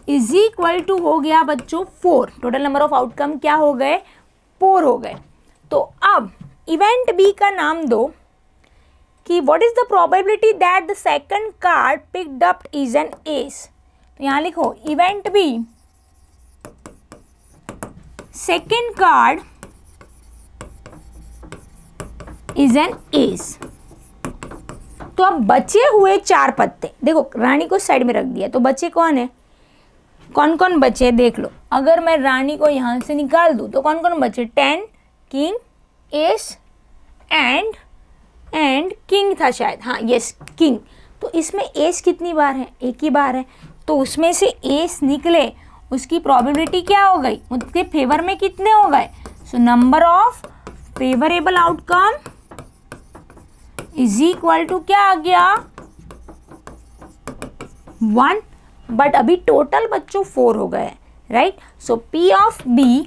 is equal to हो गया बच्चों 4। टोटल नंबर ऑफ आउटकम क्या हो गए? 4 हो गए। तो अब इवेंट बी का नाम दो कि what is the probability that the second card picked up is an ace. तो यहाँ लिखो event B, second card is an ace. तो अब बचे हुए 4 पत्ते, देखो रानी को साइड में रख दिया, तो बचे कौन है? कौन कौन बचे देख लो। अगर मैं रानी को यहाँ से निकाल दूँ तो कौन कौन बचे? 10, किंग, एस एंड किंग था शायद, हाँ यस किंग। तो इसमें एस कितनी बार है? एक ही बार है। तो उसमें से एस निकले, उसकी प्रोबेबिलिटी क्या हो गई? उसके फेवर में कितने हो गए? So number of favourable outcome is equal to क्या आ गया? 1। बट अभी टोटल बच्चों 4 हो गए, right. So P of B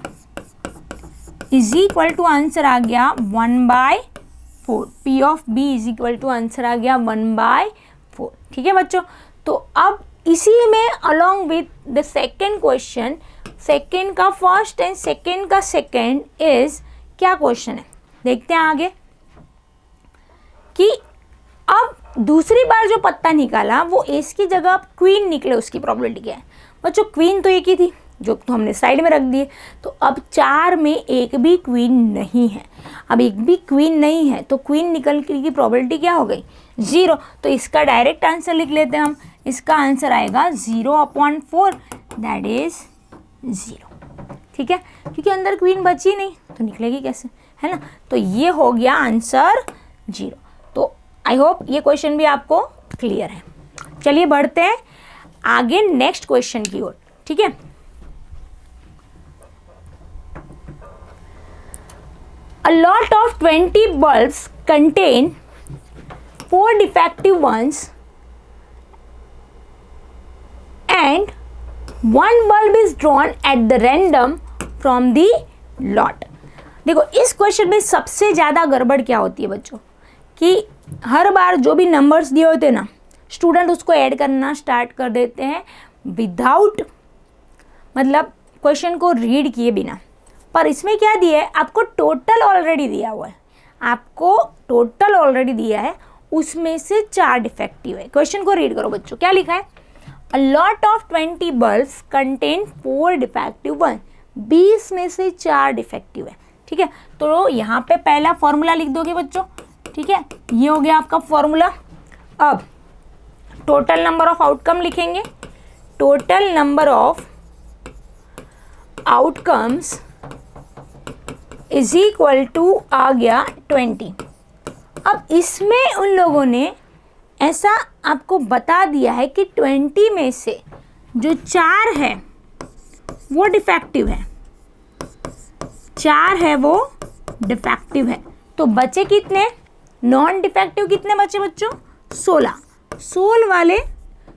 is equal to answer आ गया 1/4। P of B is equal to answer आ गया 1/4। ठीक है बच्चों। तो अब इसी में along with the second question, second का फर्स्ट एंड सेकेंड का सेकेंड इज क्या क्वेश्चन है देखते हैं आगे। कि अब दूसरी बार जो पत्ता निकाला वो एस की जगह अब क्वीन निकले, उसकी प्रोबेबिलिटी क्या है बच्चों? क्वीन तो एक ही थी जो तो हमने साइड में रख दिए, तो अब 4 में एक भी क्वीन नहीं है। अब एक भी क्वीन नहीं है तो क्वीन निकलने की प्रोबेबिलिटी क्या हो गई? 0। तो इसका डायरेक्ट आंसर लिख लेते हैं हम। इसका आंसर आएगा 0/4, दैट इज 0। ठीक है, क्योंकि अंदर क्वीन बची नहीं तो निकलेगी कैसे, है ना? तो ये हो गया आंसर 0। तो आई होप ये क्वेश्चन भी आपको क्लियर है। चलिए बढ़ते हैं आगे नेक्स्ट क्वेश्चन की ओर। ठीक है, a lot of 20 bulbs contain 4 defective ones and 1 bulb is drawn at the random from the lot। देखो इस क्वेश्चन में सबसे ज़्यादा गड़बड़ क्या होती है बच्चों कि हर बार जो भी नंबर्स दिए होते हैं ना, स्टूडेंट उसको ऐड करना स्टार्ट कर देते हैं विदाउट मतलब क्वेश्चन को रीड किए बिना। पर इसमें क्या दिया है? आपको टोटल ऑलरेडी दिया हुआ है, आपको टोटल ऑलरेडी दिया है, उसमें से 4 डिफेक्टिव है। क्वेश्चन को रीड करो बच्चों, क्या लिखा है? A lot of 20 bulbs contain 4 defective one. 20 में से 4 डिफेक्टिव है। ठीक है, तो यहाँ पे पहला फॉर्मूला लिख दोगे बच्चों। ठीक है, ये हो गया आपका फॉर्मूला। अब टोटल नंबर ऑफ आउटकम लिखेंगे। Total number of outcomes is equal to आ गया 20। अब इसमें उन लोगों ने ऐसा आपको बता दिया है कि 20 में से जो 4 है वो डिफेक्टिव है, 4 है वो डिफेक्टिव है। तो बचे कितने? नॉन डिफेक्टिव कितने बचे बच्चों? 16। 16 वाले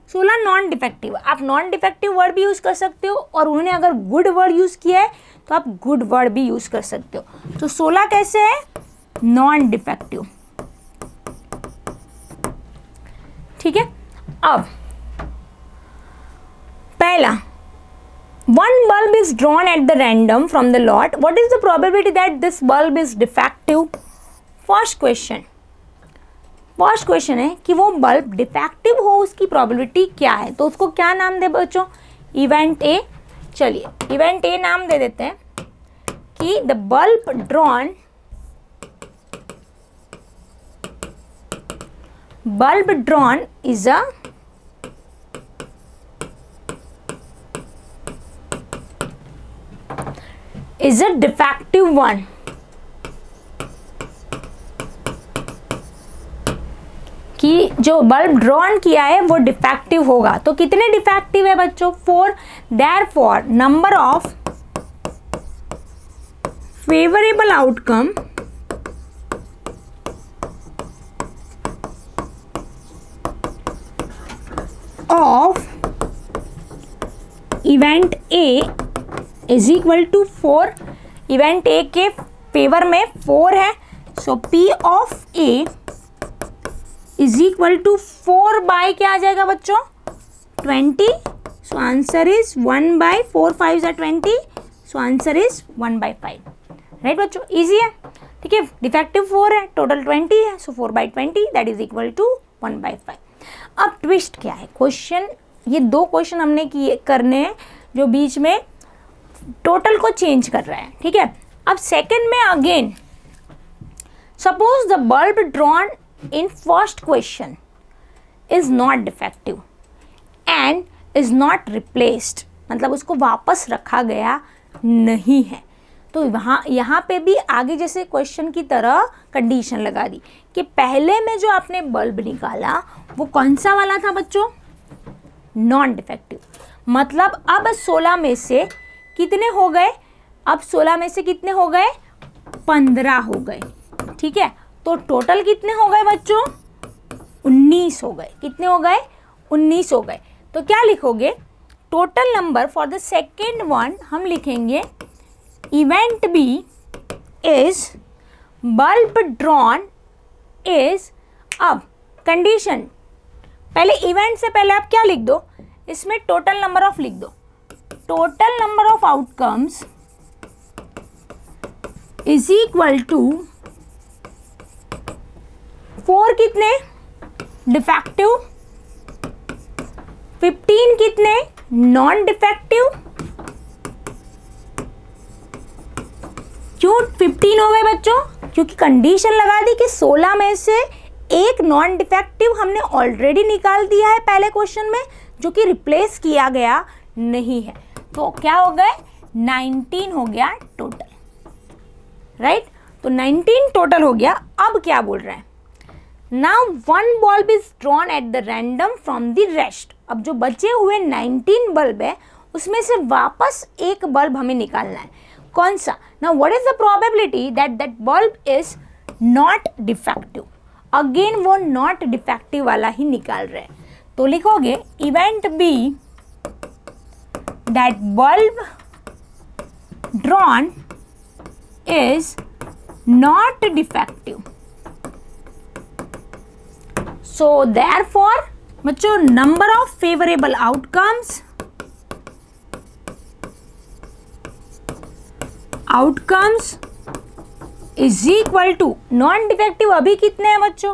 16 नॉन डिफेक्टिव। आप नॉन डिफेक्टिव वर्ड भी यूज़ कर सकते हो और उन्होंने अगर गुड वर्ड यूज़ किया है तो आप गुड वर्ड भी यूज़ कर सकते हो। तो 16 कैसे है? Non defective. ठीक है, अब पहला 1 bulb is drawn at the random from the lot. What is the probability that this bulb is defective? First question है कि वो बल्ब डिफेक्टिव हो, उसकी प्रोबेबिलिटी क्या है? तो उसको क्या नाम दे बच्चों? Event A. चलिए इवेंट ए नाम दे देते हैं कि the bulb drawn is a defective one. कि जो बल्ब ड्रॉन किया है वो डिफेक्टिव होगा। तो कितने डिफेक्टिव है बच्चों? 4। Therefore number of favourable outcome of event A is equal to 4। Event A के फेवर में 4 है, so P of A is equal to 4 by क्या आ जाएगा बच्चों? 20। So answer is 1/4, 5 is 20, so answer is 1/5। Right बच्चों, इजी है। ठीक है, डिफेक्टिव 4 है, टोटल 20 है, so 4/20 that is equal to 1/5। अब ट्विस्ट क्या है? क्वेश्चन, ये 2 क्वेश्चन हमने किए करने हैं जो बीच में टोटल को चेंज कर रहा है। ठीक है, अब सेकंड में again suppose the bulb drawn in first question is not defective and is not replaced, मतलब उसको वापस रखा गया नहीं है। तो यहाँ पे भी आगे जैसे क्वेश्चन की तरह कंडीशन लगा दी कि पहले में जो आपने बल्ब निकाला वो कौन सा वाला था बच्चों? Non defective. मतलब अब 16 में से कितने हो गए? अब 16 में से कितने हो गए? 15 हो गए। ठीक है, तो टोटल कितने हो गए बच्चों? 19 हो गए। कितने हो गए? 19 हो गए। तो क्या लिखोगे? Total number for the second one हम लिखेंगे event B is bulb drawn is. अब कंडीशन, पहले इवेंट से पहले आप क्या लिख दो? इसमें टोटल नंबर ऑफ लिख दो। Total number of outcomes is equal to 4 कितने डिफेक्टिव, 15 कितने नॉन डिफेक्टिव। क्यों 15 हो गए बच्चों? क्योंकि कंडीशन लगा दी कि 16 में से एक नॉन डिफेक्टिव हमने ऑलरेडी निकाल दिया है पहले क्वेश्चन में, जो कि रिप्लेस किया गया नहीं है। तो क्या हो गए 19 हो गया टोटल, राइट। तो 19 टोटल हो गया। अब क्या बोल रहे हैं, now 1 bulb is drawn at the random from the rest. अब जो बचे हुए 19 बल्ब है उसमें से वापस एक बल्ब हमें निकालना है। कौन सा? Now what is the probability that that bulb is not defective. Again वो नॉट डिफेक्टिव वाला ही निकाल रहे हैं। तो लिखोगे event B that bulb drawn is not defective. So therefore बच्चों number of favorable outcomes is equal to non defective अभी कितने हैं बच्चों?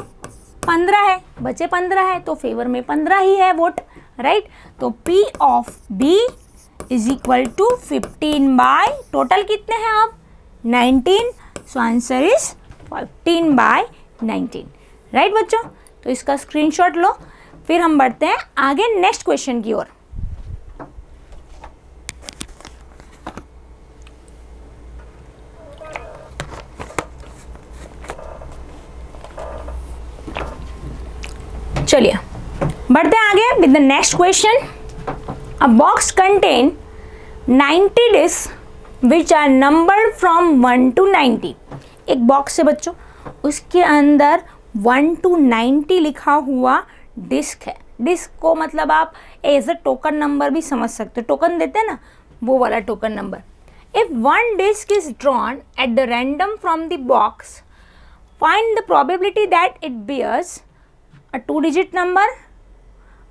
15 है, बचे 15 है तो फेवर में 15 ही है वोट, राइट। तो P of B is equal to 15 by total कितने हैं अब 19, सो आंसर इज 15 by 19, राइट बच्चों। तो इसका स्क्रीनशॉट लो, फिर हम बढ़ते हैं आगे नेक्स्ट क्वेश्चन की ओर। चलिए बढ़ते हैं आगे with the next question. A box contain 90 disc which are numbered from 1 to 90। एक बॉक्स है बच्चों, उसके अंदर 1 to 90 लिखा हुआ डिस्क है। डिस्क को मतलब आप एज अ टोकन नंबर भी समझ सकते हो, टोकन देते हैं ना, वो वाला token number. If 1 disc is drawn at the random from the box, find the probability that it bears a 2-digit number,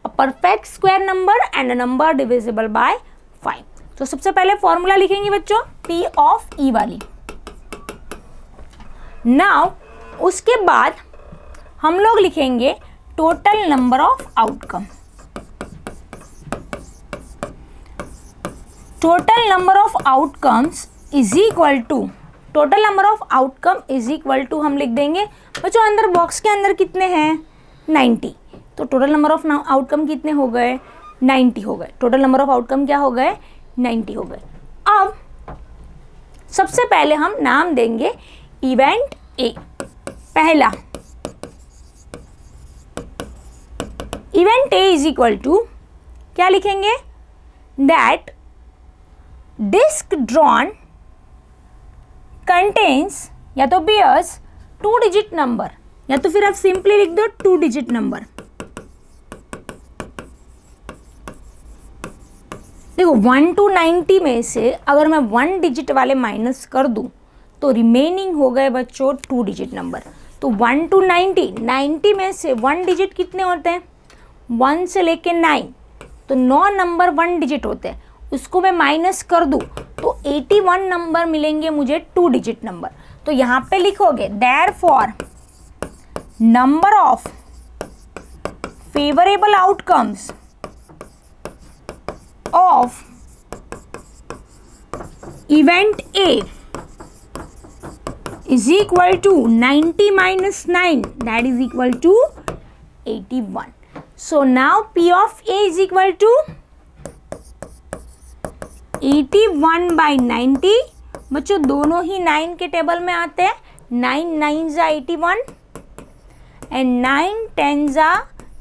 a perfect square number and a number divisible by 5। तो सबसे पहले formula लिखेंगे बच्चों P of E वाली। Now उसके बाद हम लोग लिखेंगे total number of outcome. Total number of outcomes is equal to, total number of outcome is equal to हम लिख देंगे बच्चों, अंदर बॉक्स के अंदर कितने हैं 90, तो टोटल नंबर ऑफ आउटकम कितने हो गए 90 हो गए। टोटल नंबर ऑफ आउटकम क्या हो गए 90 हो गए। अब सबसे पहले हम नाम देंगे इवेंट ए। पहला event A is equal to क्या लिखेंगे, दैट डिस्क ड्रॉन कंटेन्स या तो बियर्स 2-digit नंबर, या तो फिर आप सिंपली लिख दो 2-digit नंबर। देखो 1 to 90 में से अगर मैं 1 digit वाले माइनस कर दूं तो रिमेनिंग हो गए बच्चों 2-digit नंबर। तो 1 to 90 में से 1 digit कितने होते हैं 1 से लेके 9, तो 9 नंबर 1 digit होते हैं, उसको मैं माइनस कर दूं तो 81 नंबर मिलेंगे मुझे 2-digit नंबर। तो यहाँ पे लिखोगे therefore number of favourable outcomes of event A is equal to 90 minus 9, that is equal to 81. So now P of A is equal to 81 by 90। बच्चों दोनों ही 9 के टेबल में आते हैं, 9 9 जा 81 and 9 10 जा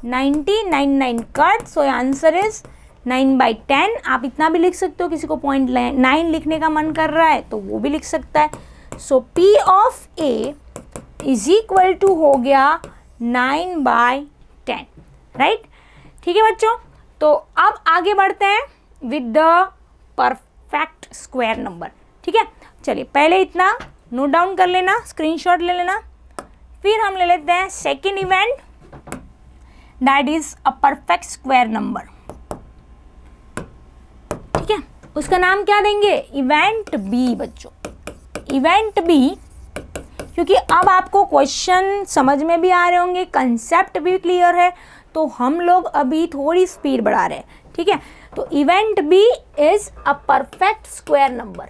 90, 9 9 cut, so answer is 9 by 10। आप इतना भी लिख सकते हो, किसी को 0.9 लिखने का मन कर रहा है तो वो भी लिख सकता है। So P of A is equal to हो गया 9 by 10, राइट। ठीक है बच्चों, तो अब आगे बढ़ते हैं with the perfect square number. ठीक है, चलिए पहले इतना नोट डाउन कर लेना, स्क्रीनशॉट ले लेना, फिर हम ले लेते हैं second event that is a perfect square number. ठीक है, उसका नाम क्या देंगे इवेंट बी बच्चों, इवेंट बी, क्योंकि अब आपको क्वेश्चन समझ में भी आ रहे होंगे, कंसेप्ट भी क्लियर है, तो हम लोग अभी थोड़ी स्पीड बढ़ा रहे हैं, ठीक है। तो event B is a perfect square number.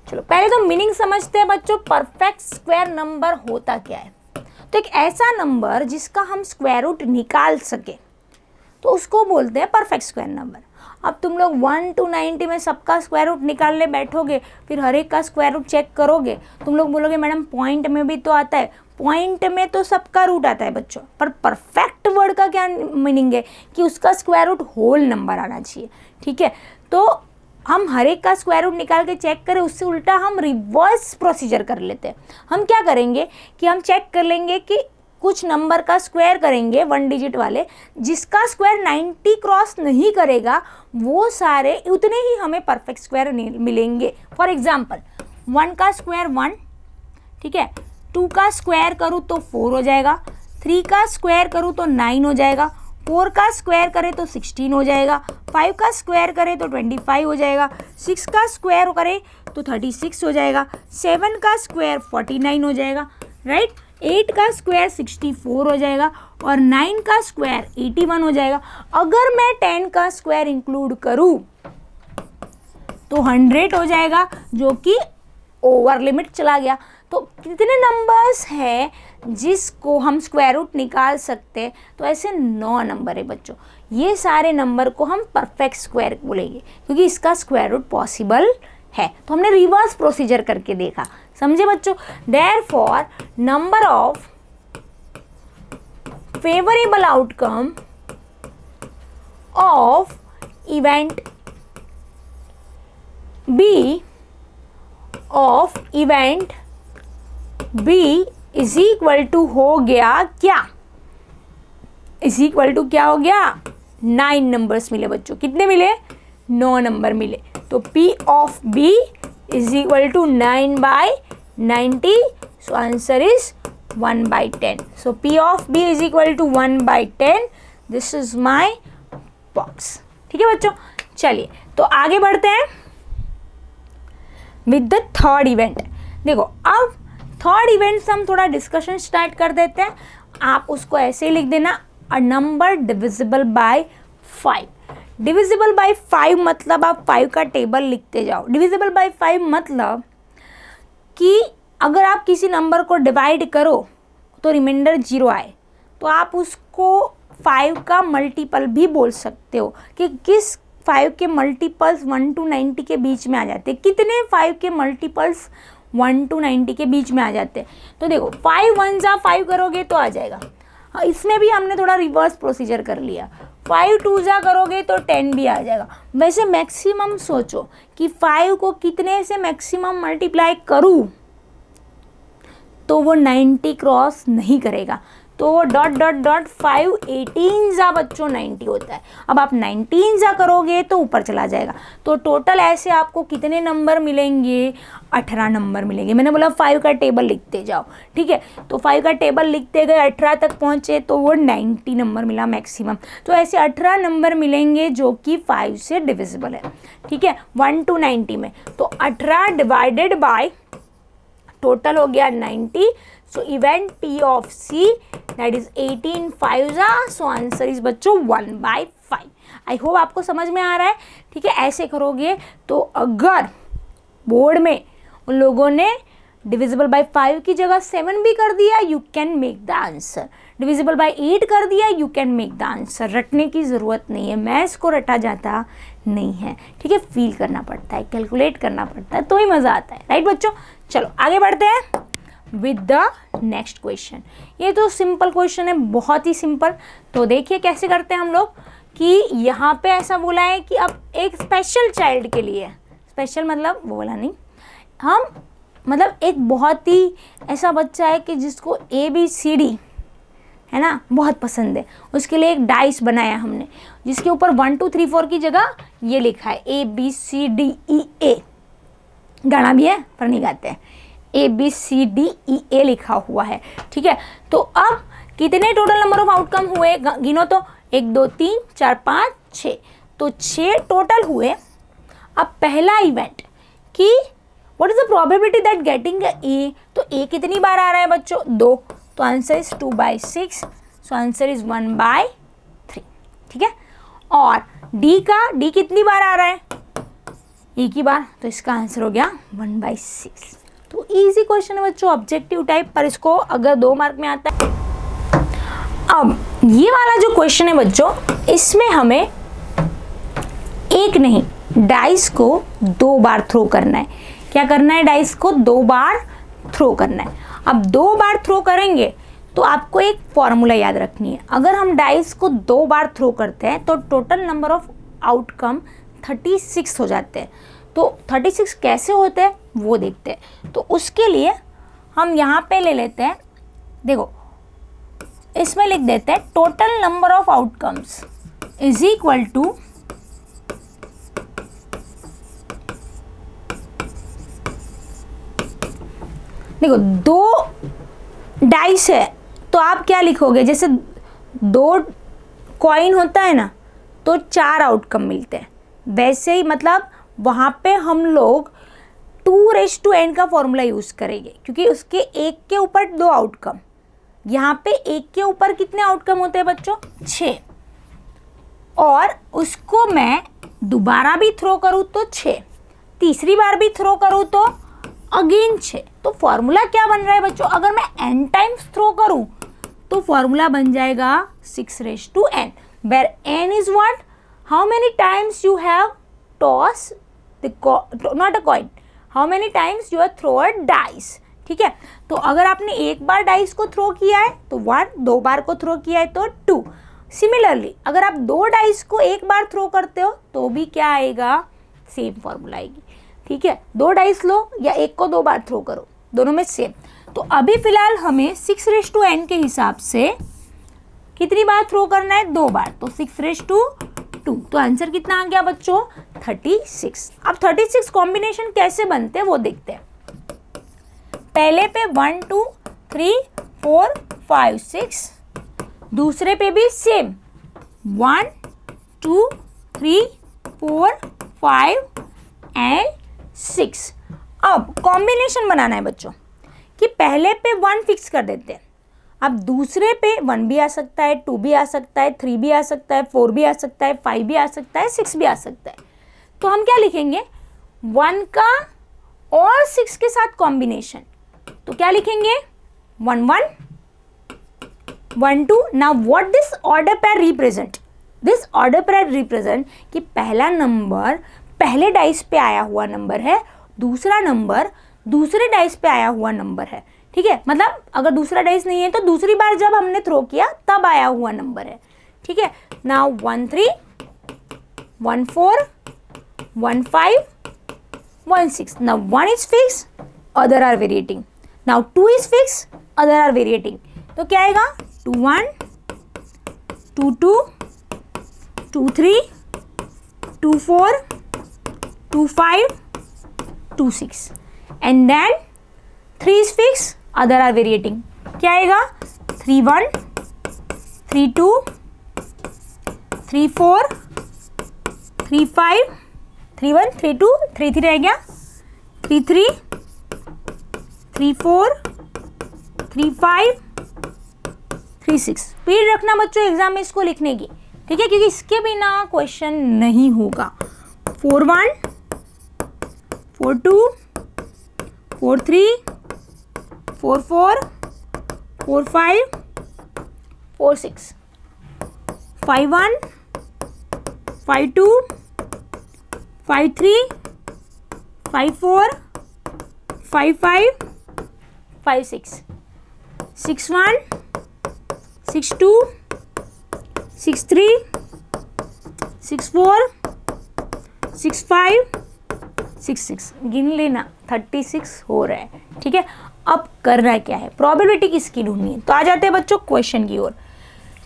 चलो पहले तो मीनिंग समझते हैं बच्चों, परफेक्ट स्क्वायर नंबर होता क्या है। तो एक ऐसा नंबर जिसका हम स्क्वायर रूट निकाल सके तो उसको बोलते हैं परफेक्ट स्क्वायर नंबर। अब तुम लोग 1 to 90 में सबका स्क्वायर रूट निकालने बैठोगे, फिर हर एक का स्क्वायर रूट चेक करोगे, तुम लोग बोलोगे मैडम पॉइंट में भी तो आता है, पॉइंट में तो सबका रूट आता है बच्चों, पर परफेक्ट वर्ड का क्या मीनिंग है कि उसका स्क्वायर रूट होल नंबर आना चाहिए, ठीक है। तो हम हर एक का स्क्वायर रूट निकाल के चेक करें, उससे उल्टा हम रिवर्स प्रोसीजर कर लेते हैं। हम क्या करेंगे कि हम चेक कर लेंगे कि कुछ नंबर का स्क्वायर करेंगे 1 डिजिट वाले, जिसका स्क्वायर 90 क्रॉस नहीं करेगा वो सारे उतने ही हमें परफेक्ट स्क्वायर मिलेंगे। फॉर एग्जाम्पल 1 का स्क्वायर 1, ठीक है, 2 का स्क्वायर करूँ तो 4 हो जाएगा, 3 का स्क्वायर करूँ तो 9 हो जाएगा, 4 का स्क्वायर करें तो 16 हो जाएगा, 5 का स्क्वायर करें तो 25 हो जाएगा, 6 का स्क्वायर करें तो 36 हो जाएगा, 7 का स्क्वायर 49 हो जाएगा, राइट। 8 का स्क्वायर 64 हो जाएगा और 9 का स्क्वायर 81 हो जाएगा। अगर मैं 10 का स्क्वायर इंक्लूड करूं तो 100 हो जाएगा, जो कि ओवर लिमिट चला गया। तो कितने नंबर्स हैं जिसको हम स्क्वायर रूट निकाल सकते हैं? तो ऐसे 9 नंबर है बच्चों। ये सारे नंबर को हम परफेक्ट स्क्वायर बोलेंगे क्योंकि इसका स्क्वायर रूट पॉसिबल है। तो हमने रिवर्स प्रोसीजर करके देखा, समझे बच्चों। Therefore number of favourable outcome of event B is equal to हो गया क्या? इज इक्वल टू क्या हो गया? 9 नंबर्स मिले बच्चों। कितने मिले? 9 नंबर मिले। तो P of B is equal to 9/90। So answer is 1/10। So P of B is equal to 1/10। This is my box. ठीक है बच्चों, चलिए तो आगे बढ़ते हैं विद द थर्ड इवेंट। देखो अब थर्ड इवेंट से हम थोड़ा डिस्कशन स्टार्ट कर देते हैं। आप उसको ऐसे ही लिख देना, a number divisible by 5। Divisible by 5 मतलब आप 5 का टेबल लिखते जाओ। डिविजिबल बाय 5 मतलब कि अगर आप किसी नंबर को डिवाइड करो तो रिमाइंडर 0 आए तो आप उसको 5 का मल्टीपल भी बोल सकते हो कि किस 5 के मल्टीपल्स 1 to 90 के बीच में आ जाते हैं। कितने 5 के मल्टीपल्स 1 to 90 के बीच में आ जाते हैं? तो देखो 5 1 जा 5 करोगे तो आ जाएगा। इसमें भी हमने थोड़ा रिवर्स प्रोसीजर कर लिया। 5 2 जा करोगे तो 10 भी आ जाएगा। वैसे मैक्सिमम सोचो कि 5 को कितने से मैक्सिमम मल्टीप्लाई करूँ तो वो 90 क्रॉस नहीं करेगा। तो वो डॉट डॉट डॉट 5 18 जा बच्चों 90 होता है। अब आप 19 जा करोगे तो ऊपर चला जाएगा। तो टोटल ऐसे आपको कितने नंबर मिलेंगे? 18 नंबर मिलेंगे। मैंने बोला 5 का टेबल लिखते जाओ, ठीक है। तो 5 का टेबल लिखते गए 18 तक पहुँचे तो वो 90 नंबर मिला मैक्सिमम। तो ऐसे 18 नंबर मिलेंगे जो कि 5 से डिविजिबल है, ठीक है, 1 to 90 में। तो 18 डिवाइडेड बाय टोटल हो गया 90। सो event P of C that is 18 5 जा। सो आंसर इज बच्चों 1/5। आई होप आपको समझ में आ रहा है, ठीक है। ऐसे करोगे तो अगर बोर्ड में उन लोगों ने डिविजिबल बाय 5 की जगह 7 भी कर दिया, you can make the answer. Divisible by 8 कर दिया, you can make the answer. रटने की ज़रूरत नहीं है, मैथ्स को रटा जाता नहीं है, ठीक है। फील करना पड़ता है, कैलकुलेट करना पड़ता है, तो ही मज़ा आता है, राइट बच्चों। चलो आगे बढ़ते हैं विद द नेक्स्ट क्वेश्चन। ये तो सिंपल क्वेश्चन है, बहुत ही सिंपल। तो देखिए कैसे करते हैं हम लोग कि यहाँ पे ऐसा बोला है कि अब एक स्पेशल चाइल्ड के लिए, स्पेशल मतलब वो बोला नहीं, हम मतलब एक बहुत ही ऐसा बच्चा है कि जिसको ABCD है ना बहुत पसंद है, उसके लिए एक डाइस बनाया हमने जिसके ऊपर 1 2 3 4 की जगह ये लिखा है ABCDEA। गाना भी है पर नहीं गाते हैं। ABCDEA लिखा हुआ है, ठीक है। तो अब कितने टोटल नंबर ऑफ आउटकम हुए गिनो तो 1 2 3 4 5 6। तो 6 टोटल हुए। अब पहला इवेंट कि what is the probability that getting a, तो ए कितनी बार आ रहा है बच्चों, 2, तो answer is 2/6, so answer is 1/3, ठीक है। और डी का, डी कितनी बार आ रहा है, एक ही बार, तो इसका आंसर हो गया 1/6। तो इजी क्वेश्चन है बच्चों, ऑब्जेक्टिव टाइप, पर इसको अगर 2 मार्क में आता है। अब ये वाला जो क्वेश्चन है बच्चों, इसमें हमें एक नहीं, डाइस को 2 बार थ्रो करना है। क्या करना है, डाइस को 2 बार थ्रो करना है। अब 2 बार थ्रो करेंगे तो आपको एक फॉर्मूला याद रखनी है। अगर हम डाइस को 2 बार थ्रो करते हैं तो टोटल नंबर ऑफ आउटकम 36 हो जाते हैं। तो 36 कैसे होते हैं वो देखते हैं। तो उसके लिए हम यहाँ पे ले लेते हैं, देखो इसमें लिख देते हैं total number of outcomes is equal to, देखो 2 डाइस है तो आप क्या लिखोगे, जैसे 2 कॉइन होता है ना तो 4 आउटकम मिलते हैं, वैसे ही मतलब वहाँ पे हम लोग 2:n का फॉर्मूला यूज़ करेंगे, क्योंकि उसके एक के ऊपर 2 आउटकम, यहाँ पे एक के ऊपर कितने आउटकम होते हैं बच्चों, 6, और उसको मैं दोबारा भी थ्रो करूँ तो 6, तीसरी बार भी थ्रो करूँ तो अगेन 6। तो फॉर्मूला क्या बन रहा है बच्चों, अगर मैं n टाइम्स थ्रो करूँ तो फॉर्मूला बन जाएगा 6:n, where n is what, how many times you have toss the not a coin, how many times you have throw a dice, ठीक है। तो अगर आपने एक बार डाइस को थ्रो किया है तो 1, 2 बार को थ्रो किया है तो 2। सिमिलरली अगर आप 2 डाइस को एक बार थ्रो करते हो तो भी क्या आएगा, सेम फॉर्मूला आएगी, ठीक है। 2 डाइस लो या एक को 2 बार थ्रो करो, दोनों में सेम। तो अभी फिलहाल हमें 6:n के हिसाब से कितनी बार थ्रो करना है, 2 बार, तो 6:2, तो आंसर कितना आ गया बच्चों, 36। अब 36 कॉम्बिनेशन कैसे बनते हैं वो देखते हैं। पहले पे 1 2 3 4 5 6, दूसरे पे भी सेम 1 2 3 4 5 एंड 6। अब कॉम्बिनेशन बनाना है बच्चों कि पहले पे 1 फिक्स कर देते हैं, अब दूसरे पे 1 भी आ सकता है, 2 भी आ सकता है, 3 भी आ सकता है, 4 भी आ सकता है, 5 भी आ सकता है, 6 भी आ सकता है। तो हम क्या लिखेंगे, 1 का और 6 के साथ कॉम्बिनेशन, तो क्या लिखेंगे 1 1 1 2। Now what this order pair represent, this order pair represent कि पहला नंबर पहले डाइस पे आया हुआ नंबर है, दूसरा नंबर दूसरे डाइस पे आया हुआ नंबर है, ठीक है। मतलब अगर दूसरा डाइस नहीं है तो दूसरी बार जब हमने थ्रो किया तब आया हुआ नंबर है, ठीक है। Now 1 3 1 4 1 5 1 6। Now 1 is fix, other are variating. Now 2 is fix, other are variating. तो क्या आएगा 2 1 2 2 2 3 2 4 2 5 2 6 and then 3 is fixed, other are varying। क्या आएगा 3 1 3 2 3 4 3 5 3 1 3 2 3 3 रह गया 3 3 3 4 3 5 3 6। स्पीड रखना बच्चों एग्जाम में इसको लिखने की, ठीक है, क्योंकि इसके बिना क्वेश्चन नहीं होगा। 4 1 4 2 4 3 4 4 4 5 4 6 5 1 5 2 5 3 5 4 5 5 5 6 6 1 6 2 6 3 6 4 6 5 6 6। गिन लेना 36 हो रहा है, ठीक है। अब करना क्या है, प्रोबेबिलिटी किसकी ढूंढनी है। तो आ जाते हैं बच्चों क्वेश्चन की ओर।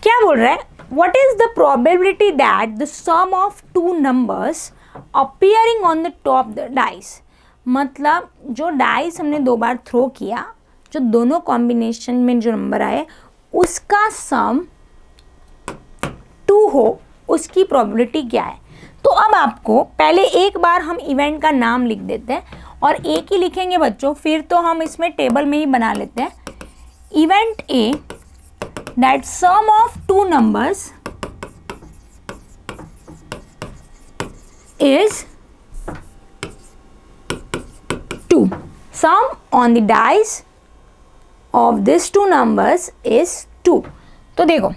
क्या बोल रहा है, what is the probability that the sum of 2 numbers appearing on the top the dice. मतलब जो डाइस हमने 2 बार थ्रो किया, जो दोनों कॉम्बिनेशन में जो नंबर आए उसका सम 2 हो, उसकी प्रोबेबिलिटी क्या है। तो अब आपको पहले एक बार हम इवेंट का नाम लिख देते हैं और एक ही लिखेंगे बच्चों, फिर तो हम इसमें टेबल में ही बना लेते हैं। Event A that sum of two numbers is 2. Sum on the dice of these two numbers is 2. तो देखो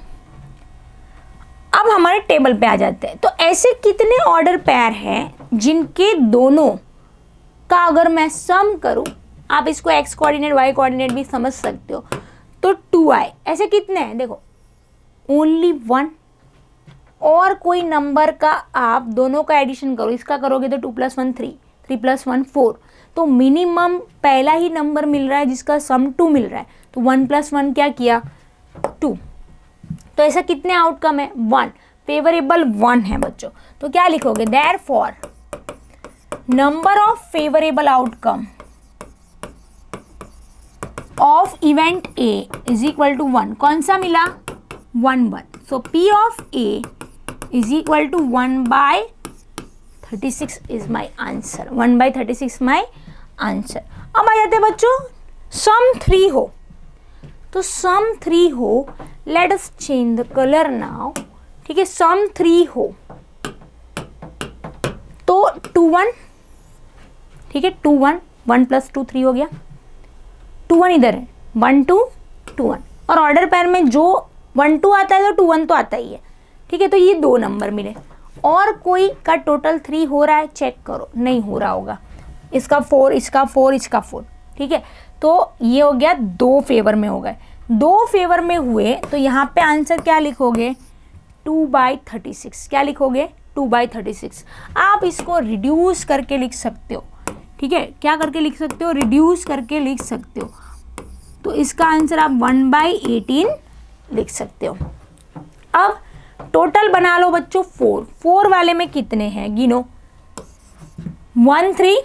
अब हमारे टेबल पे आ जाते हैं। तो ऐसे कितने ऑर्डर पेयर हैं जिनके दोनों का अगर मैं सम करूं, आप इसको एक्स कोऑर्डिनेट वाई कोऑर्डिनेट भी समझ सकते हो, तो 2i। ऐसे कितने हैं देखो, ओनली 1। और कोई नंबर का आप दोनों का एडिशन करो, इसका करोगे तो 2 + 1 3, 3 + 1 4, तो मिनिमम पहला ही नंबर मिल रहा है जिसका सम 2 मिल रहा है। तो 1 + 1 क्या किया 2। तो ऐसा कितने आउटकम है 1, फेवरेबल 1 है बच्चों। तो क्या लिखोगे, therefore number of favourable outcome of event A is equal to 1। कौन सा मिला 1 1। So P of A is equal to 1/36 is my answer. 1/36 my answer. अब आ जाते हैं बच्चों सम 3 हो, तो सम 3 हो, let us change the colour now. ठीक है, सम 3 हो तो 2 1, ठीक है 2 1, 1 + 2 3 हो गया। 2 1 इधर है, 1 2 2 1, और ऑर्डर पेयर में जो 1 2 आता है तो 2 1 तो आता ही है। ठीक है, तो ये 2 नंबर मिले। और कोई का टोटल 3 हो रहा है, चेक करो, नहीं हो रहा होगा। इसका 4, इसका 4, इसका 4। ठीक है, तो ये हो गया 2 फेवर में हो गए। 2 फेवर में हुए तो यहाँ पे आंसर क्या लिखोगे 2/36। क्या लिखोगे 2/36। आप इसको रिड्यूस करके लिख सकते हो। ठीक है, क्या करके लिख सकते हो, रिड्यूस करके लिख सकते हो। तो इसका आंसर आप 1/18 लिख सकते हो। अब टोटल बना लो बच्चों 4। 4 वाले में कितने हैं गिनो, 1 3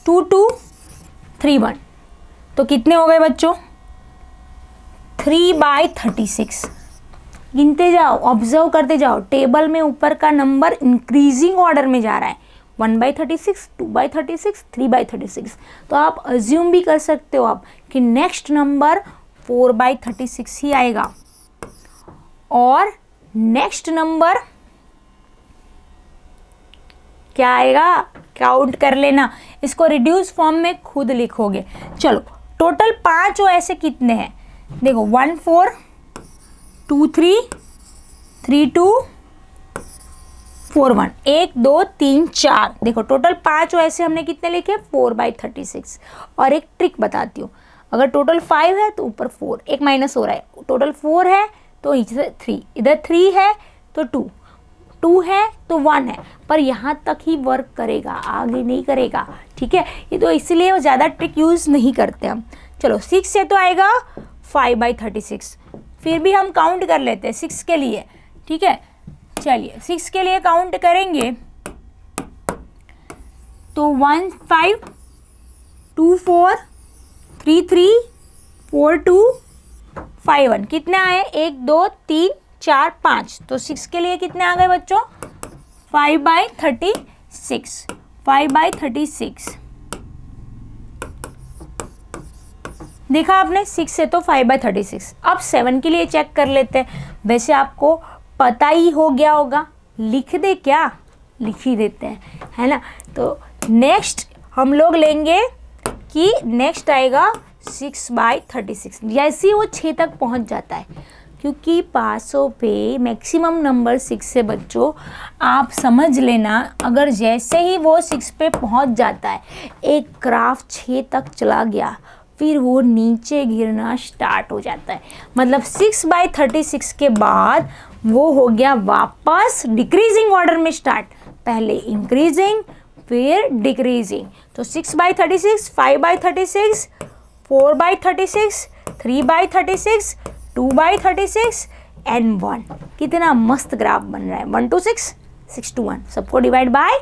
2 2 3 1। तो कितने हो गए बच्चों 3/36। गिनते जाओ, ऑब्जर्व करते जाओ, टेबल में ऊपर का नंबर इंक्रीजिंग ऑर्डर में जा रहा है। 1/36, 2/36, 3/36। तो आप अज्यूम भी कर सकते हो आप कि नेक्स्ट नंबर 4/36 ही आएगा। और नेक्स्ट नंबर क्या आएगा, काउंट कर लेना, इसको रिड्यूस फॉर्म में खुद लिखोगे। चलो टोटल 5 ऐसे कितने हैं देखो, 1 4 2 3 3 2 4 1, 1 2 3 4। देखो टोटल 5 ऐसे हमने कितने लिखे 4/36। और एक ट्रिक बताती हूँ, अगर टोटल 5 है तो ऊपर 4, एक माइनस हो रहा है, टोटल 4 है तो नीचे 3, इधर 3 है तो 2, 2 है तो 1 है, पर यहाँ तक ही वर्क करेगा, आगे नहीं करेगा। ठीक है, ये तो इसलिए ज़्यादा ट्रिक यूज़ नहीं करते हम। चलो 6 से तो आएगा 5/36, फिर भी हम काउंट कर लेते हैं 6 के लिए। ठीक है, चलिए 6 के लिए काउंट करेंगे तो 1 5 2 4 3 3 4 2 5 1। कितने आए 1 2 3 4 5। तो 6 के लिए कितने आ गए बच्चों 5/36। 5/36 देखा आपने, 6 से तो 5/36। अब 7 के लिए चेक कर लेते हैं। वैसे आपको पता ही हो गया होगा, लिख दे क्या, लिख ही देते हैं, है ना। तो नेक्स्ट हम लोग लेंगे कि नेक्स्ट आएगा 6/36। जैसे ही वो 6 तक पहुंच जाता है, क्योंकि पासों पे मैक्सिमम नंबर 6 से बच्चों, आप समझ लेना, अगर जैसे ही वो 6 पे पहुंच जाता है, एक ग्राफ 6 तक चला गया, फिर वो नीचे गिरना स्टार्ट हो जाता है। मतलब 6/36 के बाद वो हो गया वापस डिक्रीजिंग ऑर्डर में स्टार्ट, पहले इंक्रीजिंग फिर डिक्रीजिंग। तो 6/36, 5/36, 4/36, 3/36, 2/36 एंड 1। कितना मस्त ग्राफ बन रहा है, 1 to 6, 6 to 1, सबको डिवाइड बाय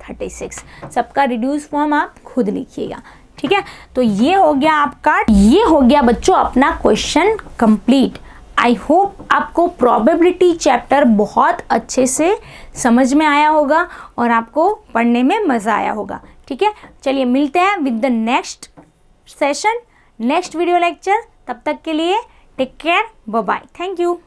36। सबका रिड्यूस फॉर्म आप खुद लिखिएगा। ठीक है, तो ये हो गया आपका, ये हो गया बच्चों अपना क्वेश्चन कंप्लीट। आई होप आपको प्रोबेबिलिटी चैप्टर बहुत अच्छे से समझ में आया होगा और आपको पढ़ने में मज़ा आया होगा। ठीक है, चलिए मिलते हैं with the next session, next video lecture. तब तक के लिए take care, bye bye, thank you.